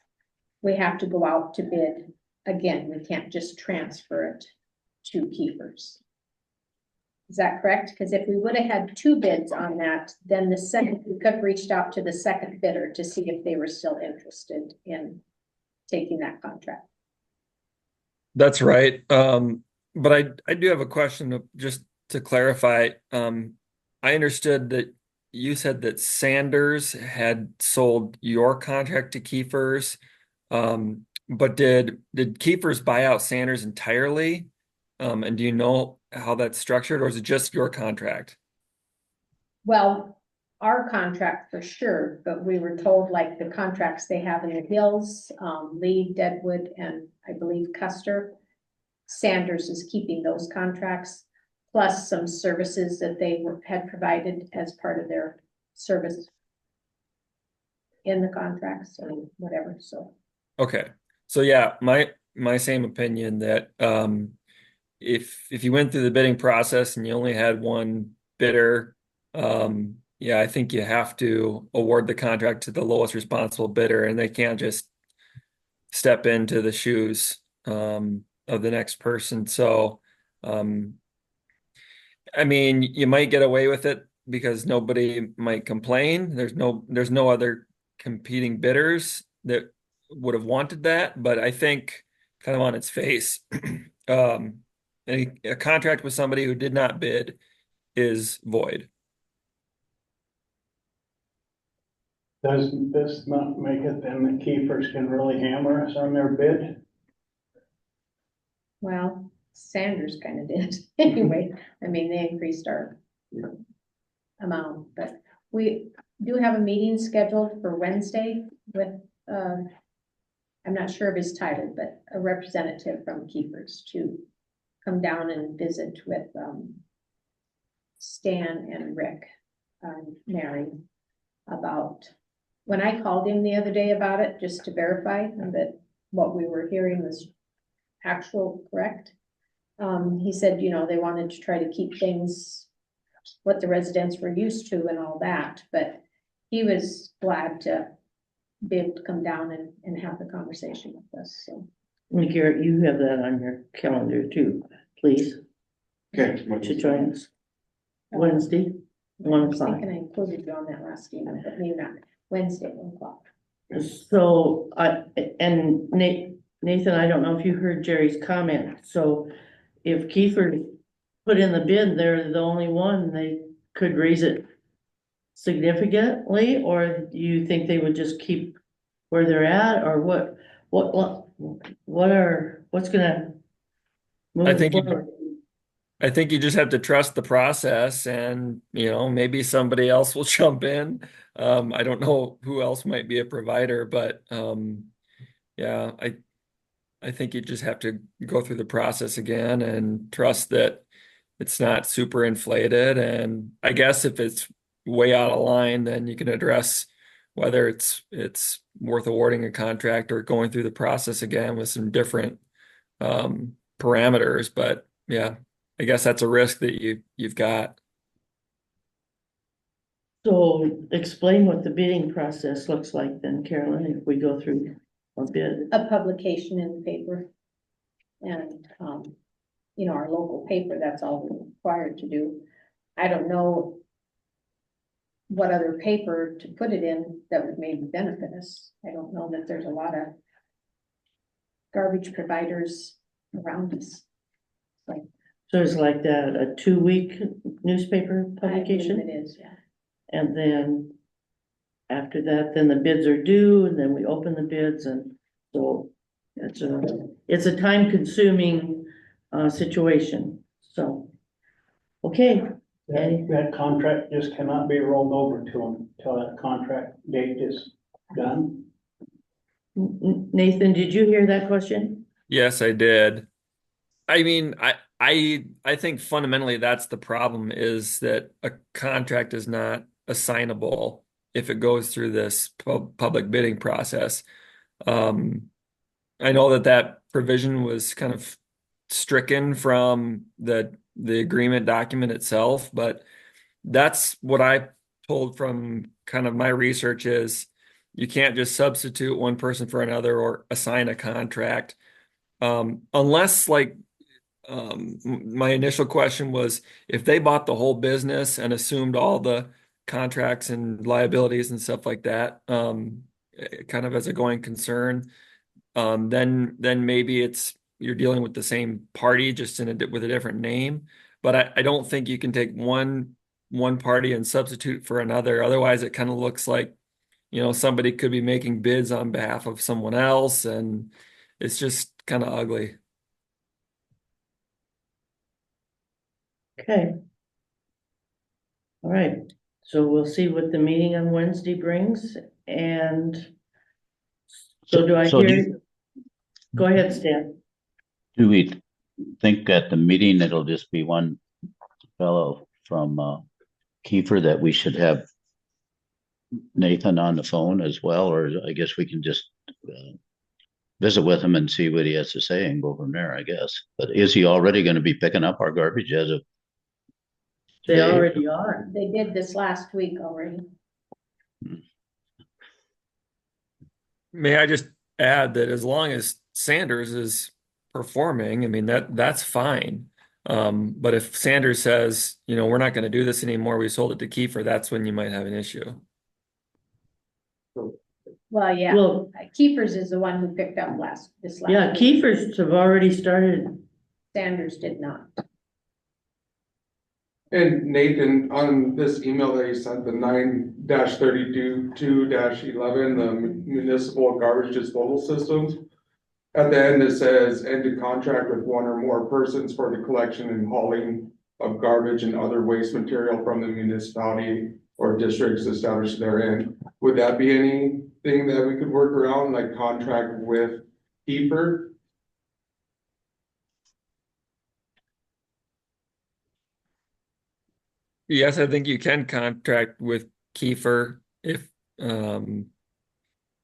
we have to go out to bid again. We can't just transfer it to Keepers. Is that correct? Because if we would have had two bids on that, then we could have reached out to the second bidder to see if they were still interested in taking that contract. That's right. But I do have a question just to clarify. I understood that you said that Sanders had sold your contract to Keepers. But did Keepers buy out Sanders entirely? And do you know how that's structured, or is it just your contract? Well, our contract for sure, but we were told like the contracts they have in the hills, Lee, Deadwood, and I believe Custer, Sanders is keeping those contracts, plus some services that they had provided as part of their service in the contracts or whatever, so. Okay, so yeah, my same opinion that if you went through the bidding process and you only had one bidder, yeah, I think you have to award the contract to the lowest responsible bidder, and they can't just step into the shoes of the next person. So, I mean, you might get away with it because nobody might complain. There's no other competing bidders that would have wanted that, but I think kind of on its face, a contract with somebody who did not bid is void. Does this not make it then the Keepers can really hammer us on their bid? Well, Sanders kind of did anyway. I mean, they increased our amount, but we do have a meeting scheduled for Wednesday with, I'm not sure of his title, but a representative from Keepers to come down and visit with Stan and Rick, Mary, about, when I called him the other day about it, just to verify that what we were hearing was actual correct. He said, you know, they wanted to try to keep things what the residents were used to and all that, but he was glad to be able to come down and have the conversation with us, so. And Garrett, you have that on your calendar too, please, Okay. to join us. Wednesday, 1 I was o'clock. thinking I included you on that last email, but maybe not. Wednesday, 1 o'clock. So, and Nathan, I don't know if you heard Jerry's comment, so if Kiefer put in the bid, they're the only one, they could raise it significantly, or do you think they would just keep where they're at, or what's gonna I move think forward? I think you just have to trust the process, and you know, maybe somebody else will jump in. I don't know who else might be a provider, but yeah, I think you just have to go through the process again and trust that it's not super inflated. And I guess if it's way out of line, then you can address whether it's worth awarding a contract or going through the process again with some different parameters. But yeah, I guess that's a risk that you've got. So explain what the bidding process looks like then, Carolyn, if we go through a bid. A publication in the paper. And, you know, our local paper, that's all we're required to do. I don't know what other paper to put it in that would maybe benefit us. I don't know that there's a lot of garbage providers around us. Like, So it's like that, a 2-week newspaper I believe publication? it is, yeah. And then after that, then the bids are due and then we open the bids and so it's a time consuming situation, so. Okay, That contract just cannot be rolled over to them until that contract date is done. Nathan, did you hear that question? Yes, I did. I mean, I think fundamentally that's the problem, is that a contract is not assignable if it goes through this public bidding process. I know that provision was kind of stricken from the agreement document itself, but that's what I pulled from kind of my research is you can't just substitute one person for another or assign a contract. Unless like my initial question was if they bought the whole business and assumed all the contracts and liabilities and stuff like that, kind of as a going concern, then maybe you're dealing with the same party just with a different name. But I don't think you can take one party and substitute for another. Otherwise, it kind of looks like, you know, somebody could be making bids on behalf of someone else, and it's just kind of ugly. Okay. All right, so we'll see what the meeting on Wednesday brings, and so do I hear? Go ahead, Stan. Do we think at the meeting it'll just be one fellow from Kiefer that we should have Nathan on the phone as well, or I guess we can just visit with him and see what he has to say and go from there, I guess. But is he already going to be picking up our garbage as of They today? already are. They did this last week already. May I just add that as long as Sanders is performing, I mean, that's fine. But if Sanders says, you know, we're not going to do this anymore, we sold it to Kiefer, that's when you might have an issue. Well, yeah, Well, Keepers is the one who picked up this last. yeah, week. Kiefers have already started. Sanders did not. And Nathan, on this email that you sent, the 9-32-2-11, the municipal garbage disposal systems. At the end, it says, end to contract with one or more persons for the collection and hauling of garbage and other waste material from the municipality or districts established therein. Would that be anything that we could work around, like contract with Kiefer? Yes, I think you can contract with Kiefer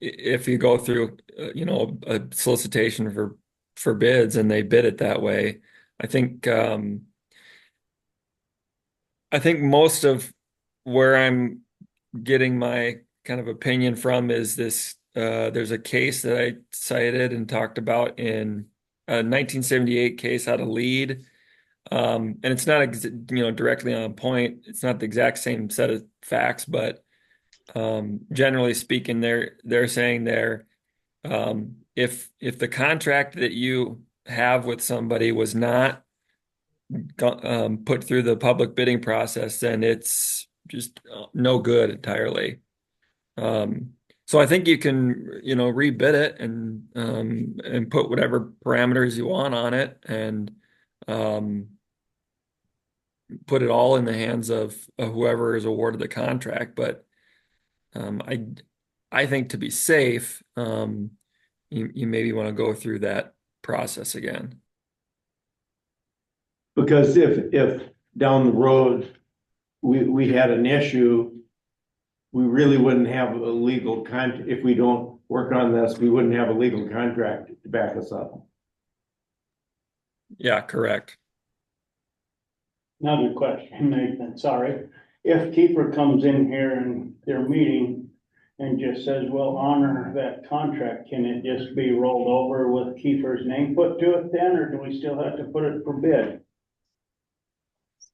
if you go through, you know, a solicitation for bids and they bid it that way. I think most of where I'm getting my kind of opinion from is this. There's a case that I cited and talked about in a 1978 case out of Lead. And it's not, directly on point. It's not the exact same set of facts, but generally speaking, they're saying there, if the contract that you have with somebody was not put through the public bidding process, then it's just no good entirely. So I think you can, rebid it and put whatever parameters you want on it and put it all in the hands of whoever is awarded the contract. But I think to be safe, you maybe want to go through that process again. Because if down the road, we had an issue we really wouldn't have a legal if we don't work on this, we wouldn't have a legal contract to back us up. Yeah, correct. Another question, Nathan, sorry. If Keeper comes in here and they're meeting and just says, we'll honor that contract, can it just be rolled over with Keeper's name put to it then, or do we still have to put it for bid?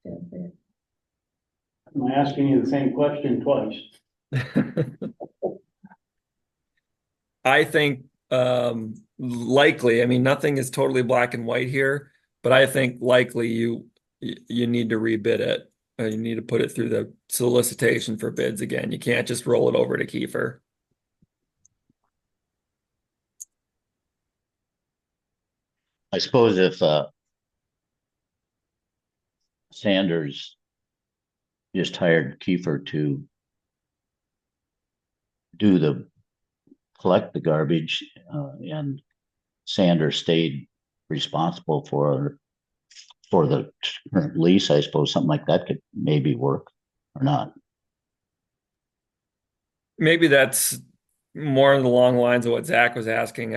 I'm asking you the same question twice. I think likely, I mean, nothing is totally black and white here, but I think likely you need to rebid it. You need to put it through the solicitation for bids again. You can't just roll it over to Kiefer. I suppose if Sanders just hired Kiefer to collect the garbage, and Sanders stayed responsible for the current lease, I suppose something like that could maybe work or not. Maybe that's more along the lines of what Zach was asking.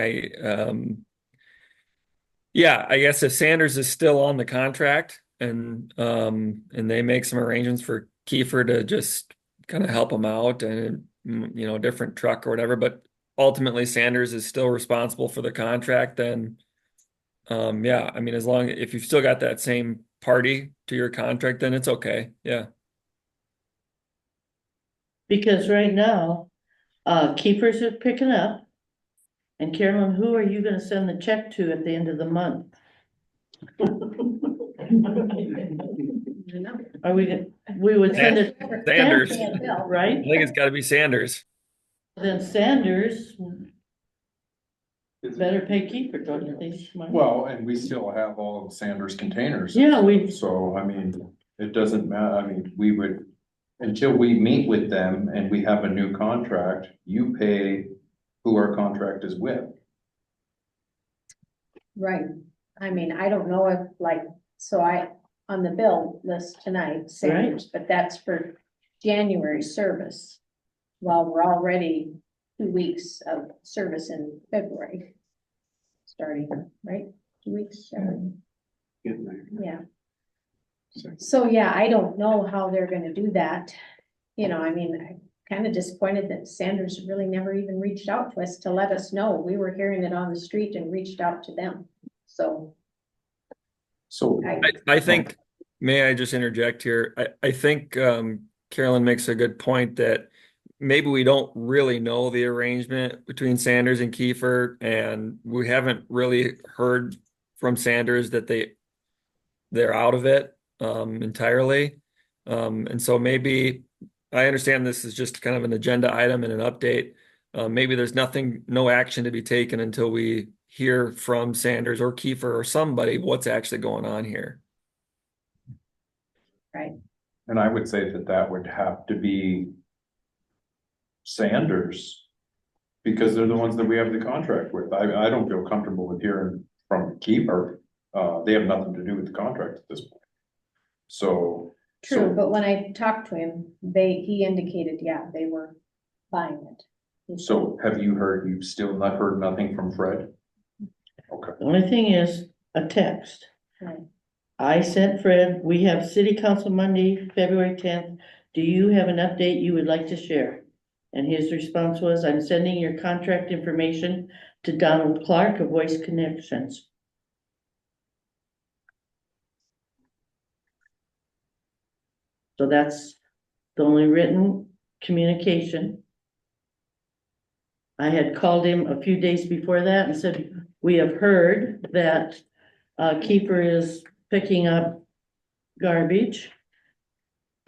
Yeah, I guess if Sanders is still on the contract and they make some arrangements for Kiefer to just kind of help him out and, you know, a different truck or whatever, but ultimately Sanders is still responsible for the contract, then yeah, I mean, if you've still got that same party to your contract, then it's okay. Yeah. Because right now, Keepers are picking up. And Carolyn, who are you gonna send the check to at the end of the month? We would send it. Sanders. Right? I think it's gotta be Sanders. Then Sanders better pay Keeper, don't you think? Well, and we still have all of Sanders containers. Yeah, So, I mean, it doesn't matter, I mean, we would, until we meet with them and we have a new contract, you pay who our contract is with. Right, I mean, I don't know if on the bill list tonight, Sanders, but that's for January service. Well, we're already 2 weeks of service in February. Starting, right? 2 weeks, yeah. So, yeah, I don't know how they're gonna do that. You know, I mean, I'm kind of disappointed that Sanders really never even reached out to us to let us know. We were hearing it on the street and reached out to them, so. I think, may I just interject here? I think Carolyn makes a good point that maybe we don't really know the arrangement between Sanders and Kiefer, and we haven't really heard from Sanders that they're out of it entirely. And so maybe, I understand this is just kind of an agenda item and an update. Maybe there's no action to be taken until we hear from Sanders or Kiefer or somebody what's actually going on here. Right. And I would say that would have to be Sanders, because they're the ones that we have the contract with. I don't feel comfortable with hearing from Kiefer. They have nothing to do with the contract at this point. So. True, but when I talked to him, he indicated, yeah, they were buying it. So you've still not heard nothing from Fred? Okay. The only thing is a text. Right. I sent Fred, we have city council Monday, February 10th. Do you have an update you would like to share? And his response was, I'm sending your contract information to Donald Clark of Waste Connections. So that's the only written communication. I had called him a few days before that and said, we have heard that Kiefer is picking up garbage.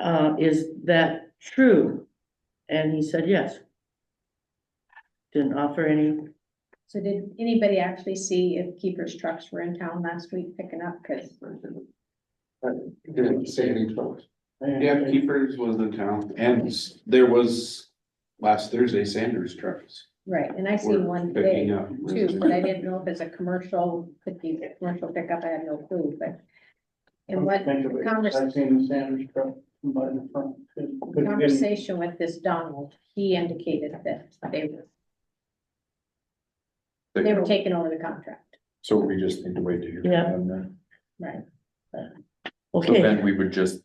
Is that true? And he said, yes. Didn't offer any. So did anybody actually see if Kiefer's trucks were in town last week picking up? Cause Didn't say any trucks. Yeah, Kiefer's was in town, and there was last Thursday Sanders trucks. right, and I seen one today picking up too, residents. but I didn't know if it's a commercial, could be a commercial pickup, I had no clue, but. And what Think of it, conversation, I've seen the Sanders truck. by the front. Could have been- Conversation with this Donald, he indicated that they were taking over the contract, So we just need to wait to hear from Yeah. them then. right? So Okay, then we would just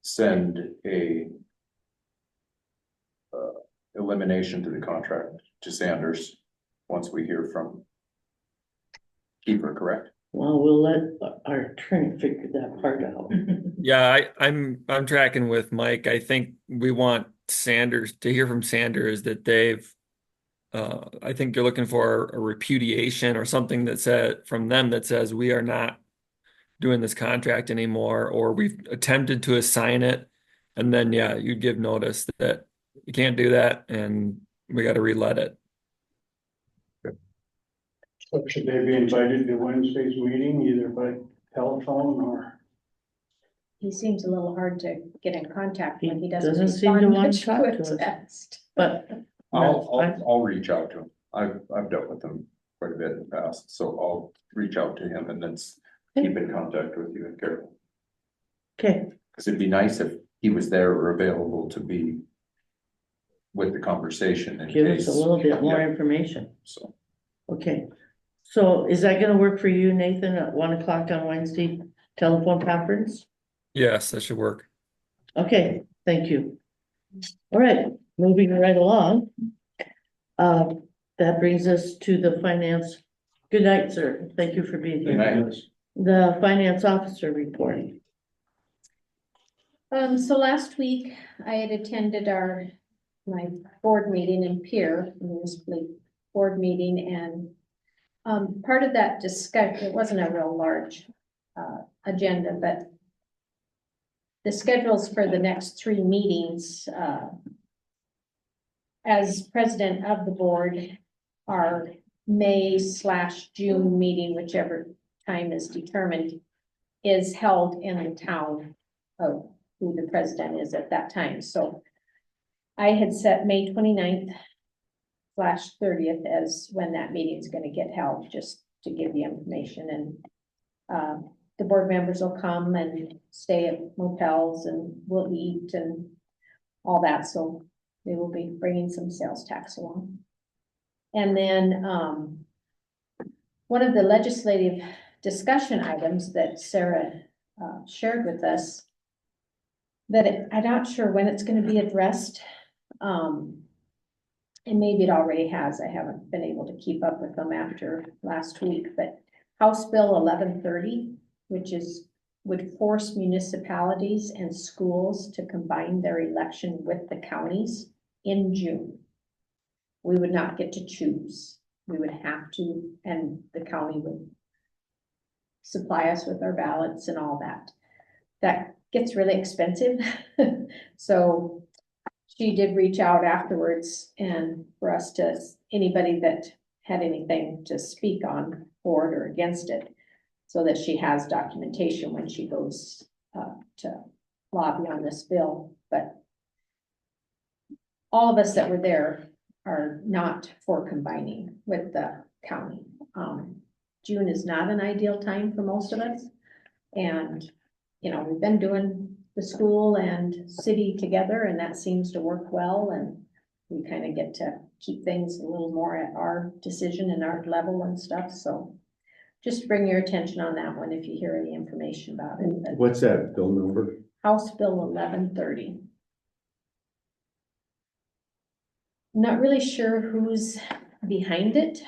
send a elimination to the contract to Sanders once we hear from Keeper, correct? well, we'll let our attorney figure that part out. Yeah, I'm tracking with Mike. I think we want Sanders to hear from Sanders that they've I think they're looking for a repudiation or something that said from them that says we are not doing this contract anymore, or we've attempted to assign it. And then, yeah, you'd give notice that you can't do that and we got to relet it. So should they be invited to Wednesday's meeting either by telephone or? He seems a little hard to get in contact when he He doesn't doesn't seem to respond want much to talk to to a us. text. But I'll reach out to him. I've dealt with him quite a bit in the past, so I'll reach out to him and then keep in contact with you and Carol. okay, Cause it'd be nice if he was there or available to be with the conversation in give us case. a little bit more Yeah, information. So, Okay, so is that gonna work for you, Nathan, at 1 o'clock on Wednesday, telephone conference? Yes, that should work. Okay, thank you. All right, moving right along. That brings us to the finance. Good night, sir. Thank you for being good here. night. The finance officer report. So last week I had attended my board meeting in Pier, municipal board meeting, and part of that discussion, it wasn't a real large agenda, but the schedules for the next 3 meetings, as president of the board, our May/June meeting, whichever time is determined, is held in the town of who the president is at that time. So I had set May 29th/30th as when that meeting is going to get held, just to give the information. And the board members will come and stay at motels and we'll eat and all that. So they will be bringing some sales tax along. And then one of the legislative discussion items that Sarah shared with us, that I'm not sure when it's going to be addressed. And maybe it already has. I haven't been able to keep up with them after last week, but House Bill 1130, which would force municipalities and schools to combine their election with the counties in June. We would not get to choose. We would have to, and the county would supply us with our ballots and all that. That gets really expensive. So she did reach out afterwards and for us to, anybody that had anything to speak on for it or against it, so that she has documentation when she goes to lobby on this bill. But all of us that were there are not for combining with the county. June is not an ideal time for most of us. And, you know, we've been doing the school and city together and that seems to work well. And we kind of get to keep things a little more at our decision and our level and stuff. So just bring your attention on that one if you hear any information about it. But What's that bill number? House Bill 1130. Not really sure who's behind it,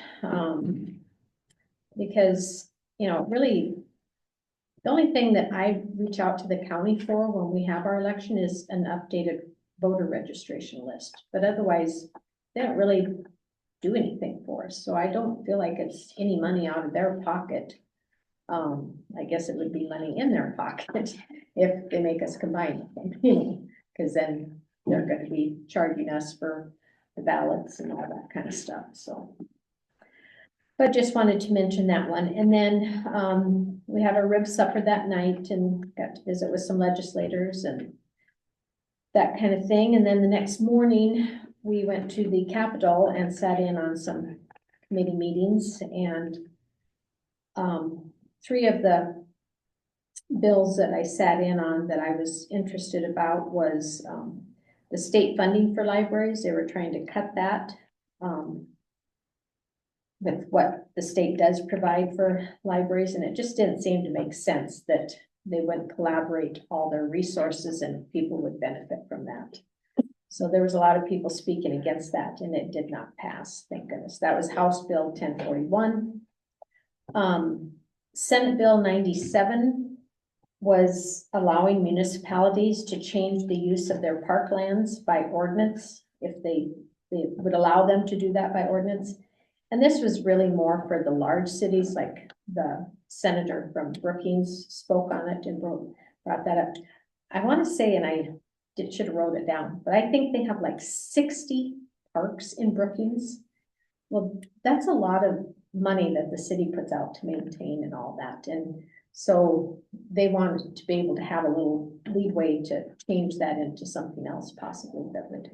because, you know, really, the only thing that I reach out to the county for when we have our election is an updated voter registration list. But otherwise, they don't really do anything for us. So I don't feel like it's any money out of their pocket. I guess it would be money in their pocket if they make us combine them, because then they're going to be charging us for the ballots and all that kind of stuff. So, but just wanted to mention that one. And then we had a rib supper that night and got to visit with some legislators and that kind of thing. And then the next morning we went to the Capitol and sat in on some committee meetings, and 3 of the bills that I sat in on that I was interested about was, the state funding for libraries. They were trying to cut that, with what the state does provide for libraries, and it just didn't seem to make sense that they wouldn't collaborate all their resources and people would benefit from that. So there was a lot of people speaking against that, and it did not pass, thank goodness. That was House Bill 1041. Senate Bill 97 was allowing municipalities to change the use of their parklands by ordinance, if they would allow them to do that by ordinance. And this was really more for the large cities, like the senator from Brookings spoke on it and brought that up. I want to say, and I should have wrote it down, but I think they have like 60 parks in Brookings. Well, that's a lot of money that the city puts out to maintain and all that. And so they wanted to be able to have a little leeway to change that into something else possibly that would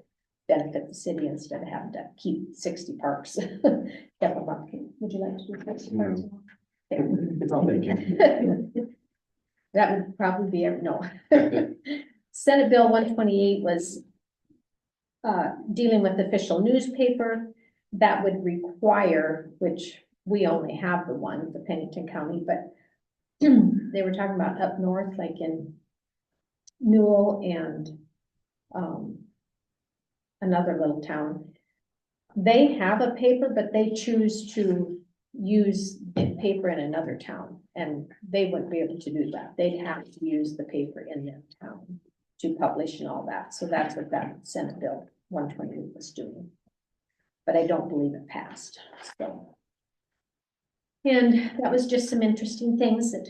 benefit the city instead of having to keep 60 parks. Would you like to do 60 parks? It's all thinking. That would probably be, no. Senate Bill 128 was dealing with official newspaper. That would require, which we only have the one, the Pennington County, but they were talking about up north, like in Newell and another little town. They have a paper, but they choose to use the paper in another town, and they wouldn't be able to do that. They'd have to use the paper in their town to publish and all that. So that's what that Senate Bill 128 was doing. But I don't believe it passed. So. And that was just some interesting things that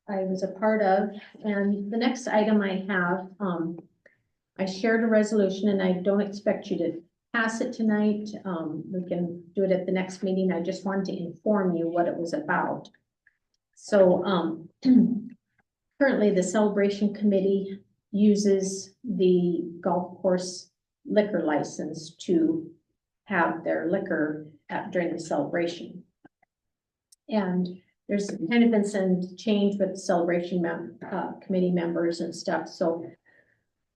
I was a part of. And the next item I have, I shared a resolution, and I don't expect you to pass it tonight. We can do it at the next meeting. I just wanted to inform you what it was about. So currently the Celebration Committee uses the golf course liquor license to have their liquor during the celebration. And there's kind of been some change with the celebration committee members and stuff. So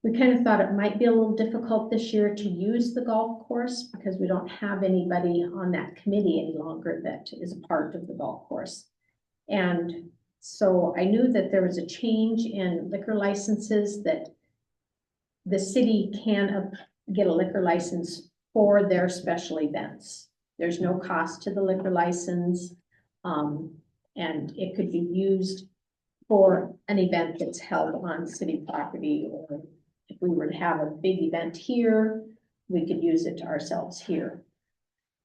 we kind of thought it might be a little difficult this year to use the golf course because we don't have anybody on that committee any longer that is a part of the golf course. And so I knew that there was a change in liquor licenses, that the city can get a liquor license for their special events. There's no cost to the liquor license, and it could be used for an event that's held on city property, or if we were to have a big event here, we could use it ourselves here.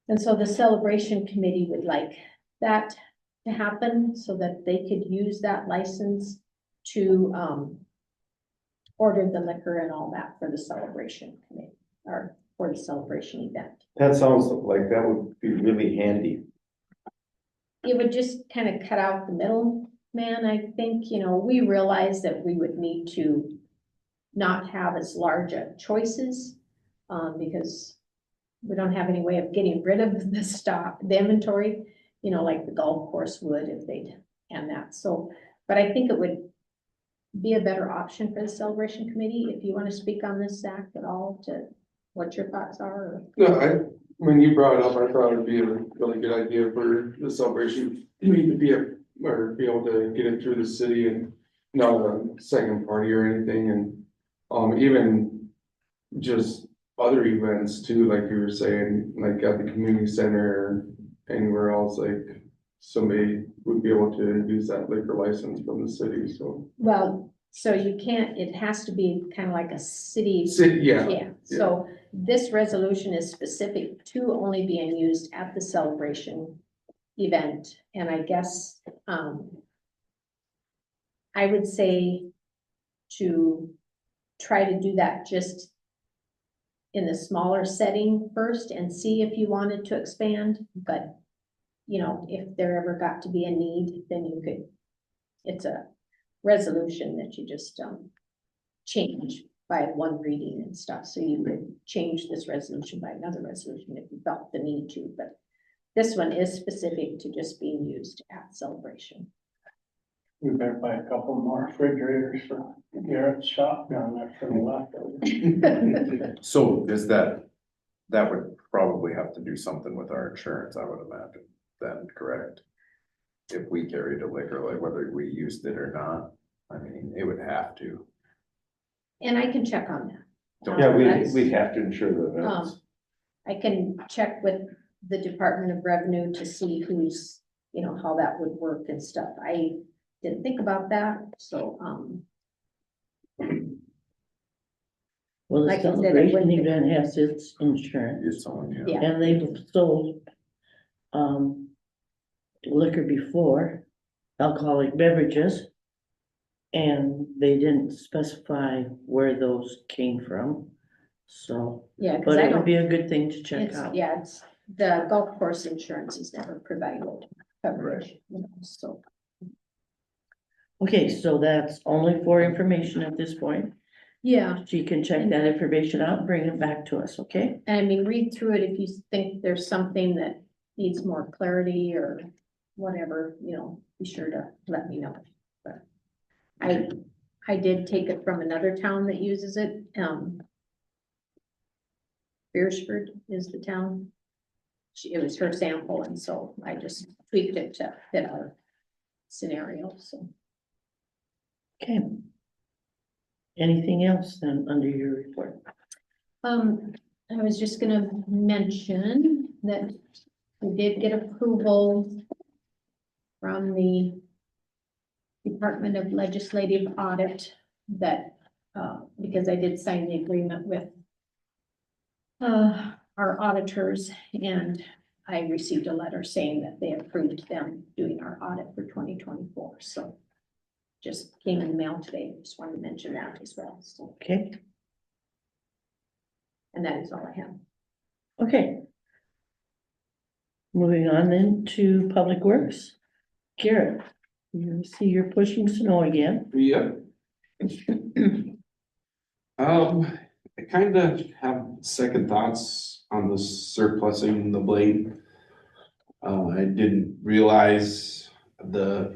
And so the celebration committee would like that to happen so that they could use that license to order the liquor and all that for the celebration committee, or for the celebration event. That sounds like that would be really handy. It would just kind of cut out the middleman. I think, you know, we realized that we would need to not have as large a choices because we don't have any way of getting rid of the stock, the inventory, you know, like the golf course would if they'd hand that. So, but I think it would be a better option for the celebration committee. If you want to speak on this, Zach, at all, to what your thoughts are. No, when you brought it up, I thought it'd be a really good idea for the celebration committee to be able to get it through the city and not a second party or anything. And even just other events too, like you were saying, like at the community center or anywhere else, like somebody would be able to use that liquor license from the city. So well, so you can't, it has to be kind of like a city. Yeah. So this resolution is specific to only being used at the celebration event. And I guess I would say to try to do that just in the smaller setting first and see if you wanted to expand. But, you know, if there ever got to be a need, then you could, it's a resolution that you just change by one reading and stuff. So you could change this resolution by another resolution if you felt the need to, but this one is specific to just being used at celebration. We better buy a couple more refrigerators for Garrett's shop down there for the leftovers. So is that would probably have to do something with our insurance, I would imagine, then, correct? If we carried a liquor, like whether we used it or not, I mean, it would have to. And I can check on that. Don't Yeah, That's- we have to ensure the events. I can check with the Department of Revenue to see who's, how that would work and stuff. I didn't think about that, so, Well, the Like I said, I celebration wouldn't- event has its insurance. It's on, Yeah. And they've sold, liquor before, alcoholic beverages. And they didn't specify where those came from, so, yeah, cause but I it would don't, be a good thing to check it's, out. yeah, it's, the golf course insurance is never provided coverage, so. Okay, so that's only for information at this point. Yeah, She can check that information out and bring it back to us, okay? and I mean, read through it if you think there's something that needs more clarity or whatever, be sure to let me know. But I did take it from another town that uses it, Beersford is the town. It was her sample, and so I just tweaked it to fit our scenario, so. Okay. Anything else then under your report? I was just gonna mention that we did get approval from the Department of Legislative Audit that, because I did sign the agreement with our auditors, and I received a letter saying that they approved them doing our audit for 2024, so just came in the mail today, just wanted to mention that as well, so, Okay, and that is all I have. okay. Moving on then to Public Works. Garrett, you see you're pushing snow again. Yep. I kind of have second thoughts on the surplusing the blade. I didn't realize the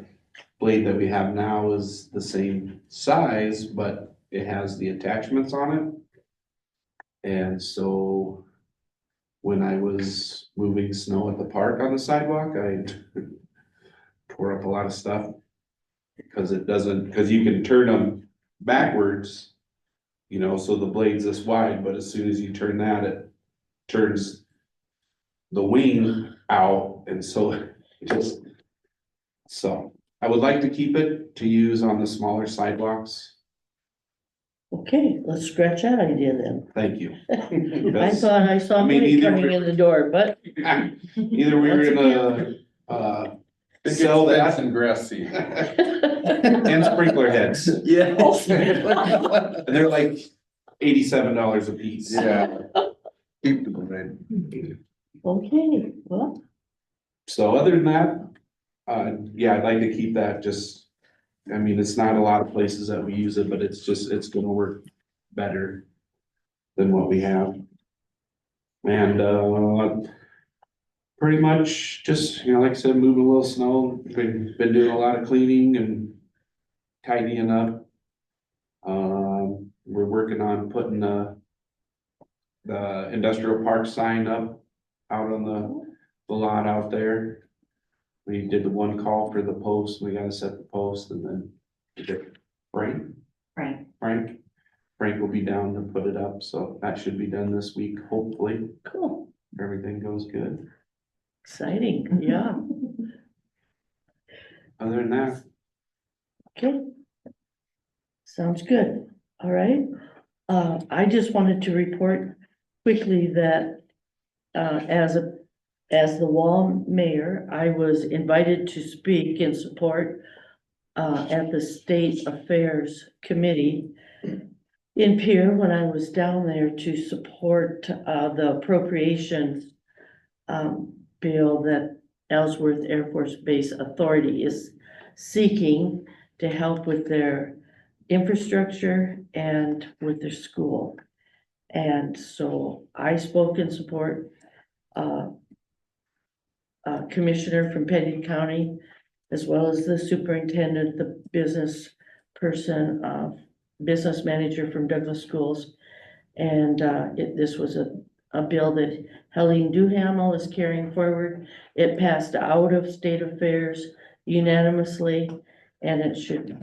blade that we have now is the same size, but it has the attachments on it. And so when I was moving snow at the park on the sidewalk, I tore up a lot of stuff. Because you can turn them backwards, so the blade's this wide, but as soon as you turn that, it turns the wing out, and so I would like to keep it to use on the smaller sidewalks. Okay, let's scratch that idea then. Thank you. I thought I saw I mean, money either coming we're- in the door, but Either we were gonna, sell that and grass seed. and sprinkler heads. Yeah. And they're like $87 a piece. Yeah. Keep the blade. okay, well, So other than that, yeah, I'd like to keep that it's not a lot of places that we use it, but it's gonna work better than what we have. And, pretty much just, like I said, moving a little snow, been doing a lot of cleaning and tidying up. We're working on putting the industrial park sign up out on the lot out there. We did the one call for the post, we gotta set the post, and then Frank will be down to put it up, so that should be done this week, hopefully, cool, if everything goes good. exciting, yeah, Other than that, okay. Sounds good, all right. I just wanted to report quickly that, as the Wall mayor, I was invited to speak in support at the State Affairs Committee in Pierre when I was down there to support the appropriations bill that Ellsworth Air Force Base Authority is seeking to help with their infrastructure and with their school. And so I spoke in support. Commissioner from Petty County as well as the superintendent, the business person, business manager from Douglas Schools. And, this was a bill that Helene Duhamel is carrying forward. It passed out of state affairs unanimously, and it should,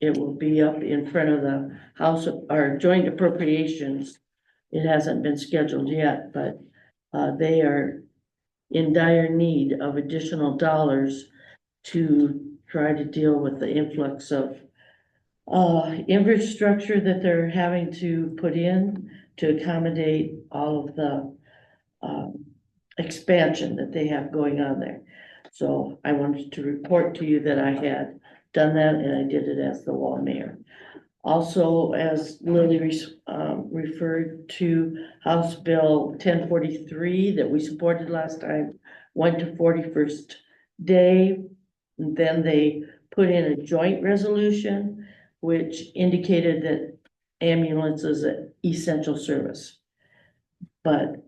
it will be up in front of the House of, or joint appropriations. It hasn't been scheduled yet, but, they are in dire need of additional dollars to try to deal with the influx of infrastructure that they're having to put in to accommodate all of the expansion that they have going on there. So I wanted to report to you that I had done that, and I did it as the wall mayor. Also, as Lily referred to, House Bill 1043 that we supported last time went to 41st day. And then they put in a joint resolution which indicated that ambulance is an essential service. But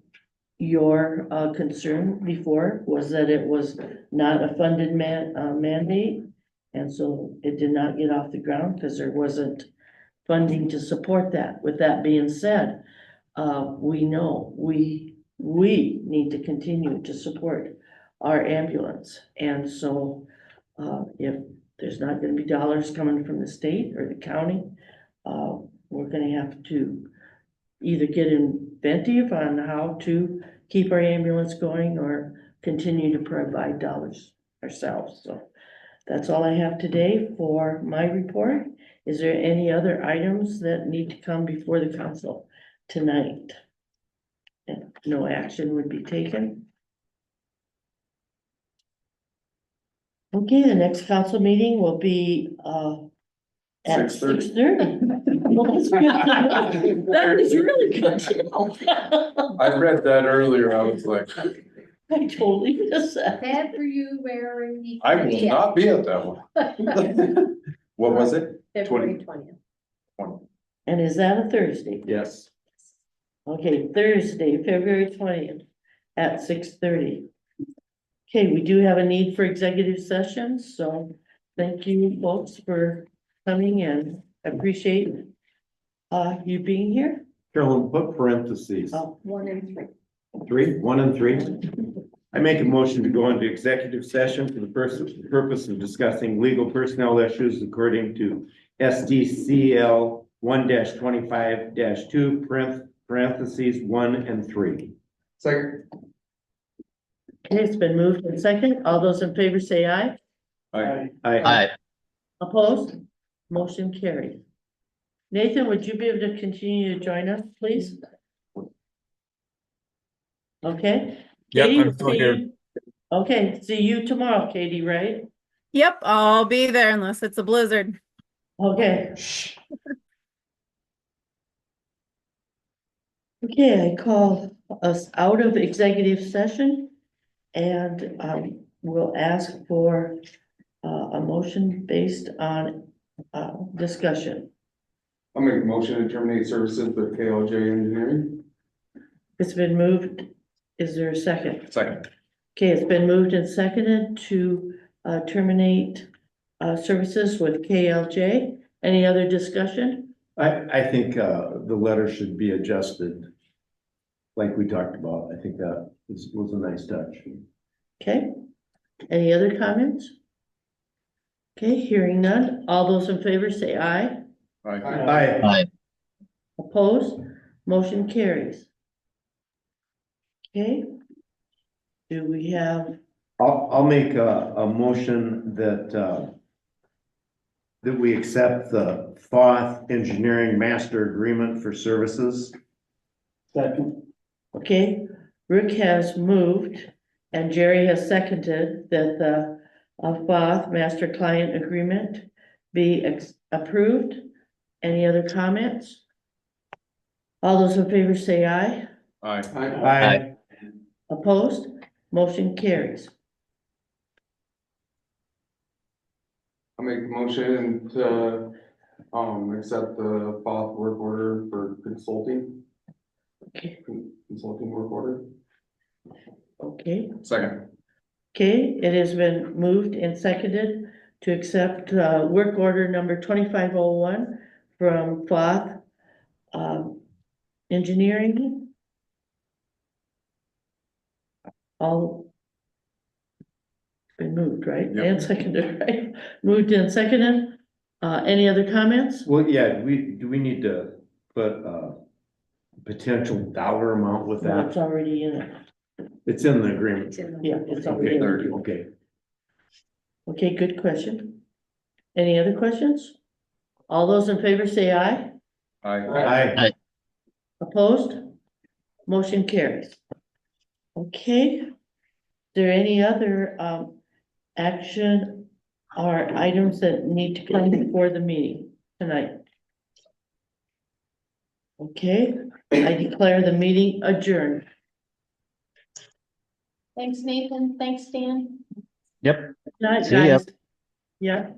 your concern before was that it was not a funded mandate. And so it did not get off the ground because there wasn't funding to support that. With that being said, we know we need to continue to support our ambulance. And so if there's not gonna be dollars coming from the state or the county, we're gonna have to either get inventive on how to keep our ambulance going or continue to provide dollars ourselves. So that's all I have today for my report. Is there any other items that need to come before the council tonight? And no action would be taken. Okay, the next council meeting will be at 6:30. Well, that's good to know. That is really good to know. I read that earlier, I was like, I totally missed that. February. I will not be at that one. What was it? February 20th. And is that a Thursday? Yes. Okay, Thursday, February 20th at 6:30. Okay, we do have a need for executive sessions, so thank you folks for coming in. I appreciate you being here. Carolyn, put parentheses. 1 and 3. 3, 1 and 3. I make a motion to go into executive session for the purpose of discussing legal personnel issues according to SDCL 1-25-2, parentheses 1 and 3. Second. Okay, it's been moved and second. All those in favor say aye. Aye. Aye. Opposed? Motion carried. Nathan, would you be able to continue to join us, please? Okay. Yep, Katie, I'm still see here. you- Okay, see you tomorrow, Katie, right? Yep, I'll be there unless it's a blizzard. Okay. Okay, I call us out of executive session and we'll ask for a motion based on discussion. I'll make a motion to terminate services with KLJ Engineering. It's been moved. Is there a second? Second. Okay, it's been moved and seconded to terminate services with KLJ. Any other discussion? I think the letter should be adjusted. Like we talked about, I think that was a nice touch. Okay, any other comments? Okay, hearing none. All those in favor say aye. Aye. Aye. Opposed? Motion carries. Okay. Do we have, I'll make a motion that we accept the Thoth Engineering Master Agreement for Services. Second. okay, Rick has moved and Jerry has seconded that the FOTH Master Client Agreement be approved. Any other comments? All those in favor say aye. Aye. Aye. Opposed? Motion carries. I'll make a motion to, accept the FOTH work order for consulting. Okay. Consulting work order. Okay, Second. Okay, it has been moved and seconded to accept, work order number 2501 from Foth, Engineering. All been moved, right? Yep. And seconded, right? Moved and seconded. Any other comments? Well, yeah, do we need to put a potential dollar amount with No, it's that? already in it. It's in the agreement. Yeah, it's already in it. Okay. Okay, good question. Any other questions? All those in favor say aye. Aye. Opposed? Motion carries. Okay. Is there any other action or items that need to come before the meeting tonight? Okay, I declare the meeting adjourned. Thanks, Nathan. Thanks, Dan. Yep. Night, See ya. guys. Yeah.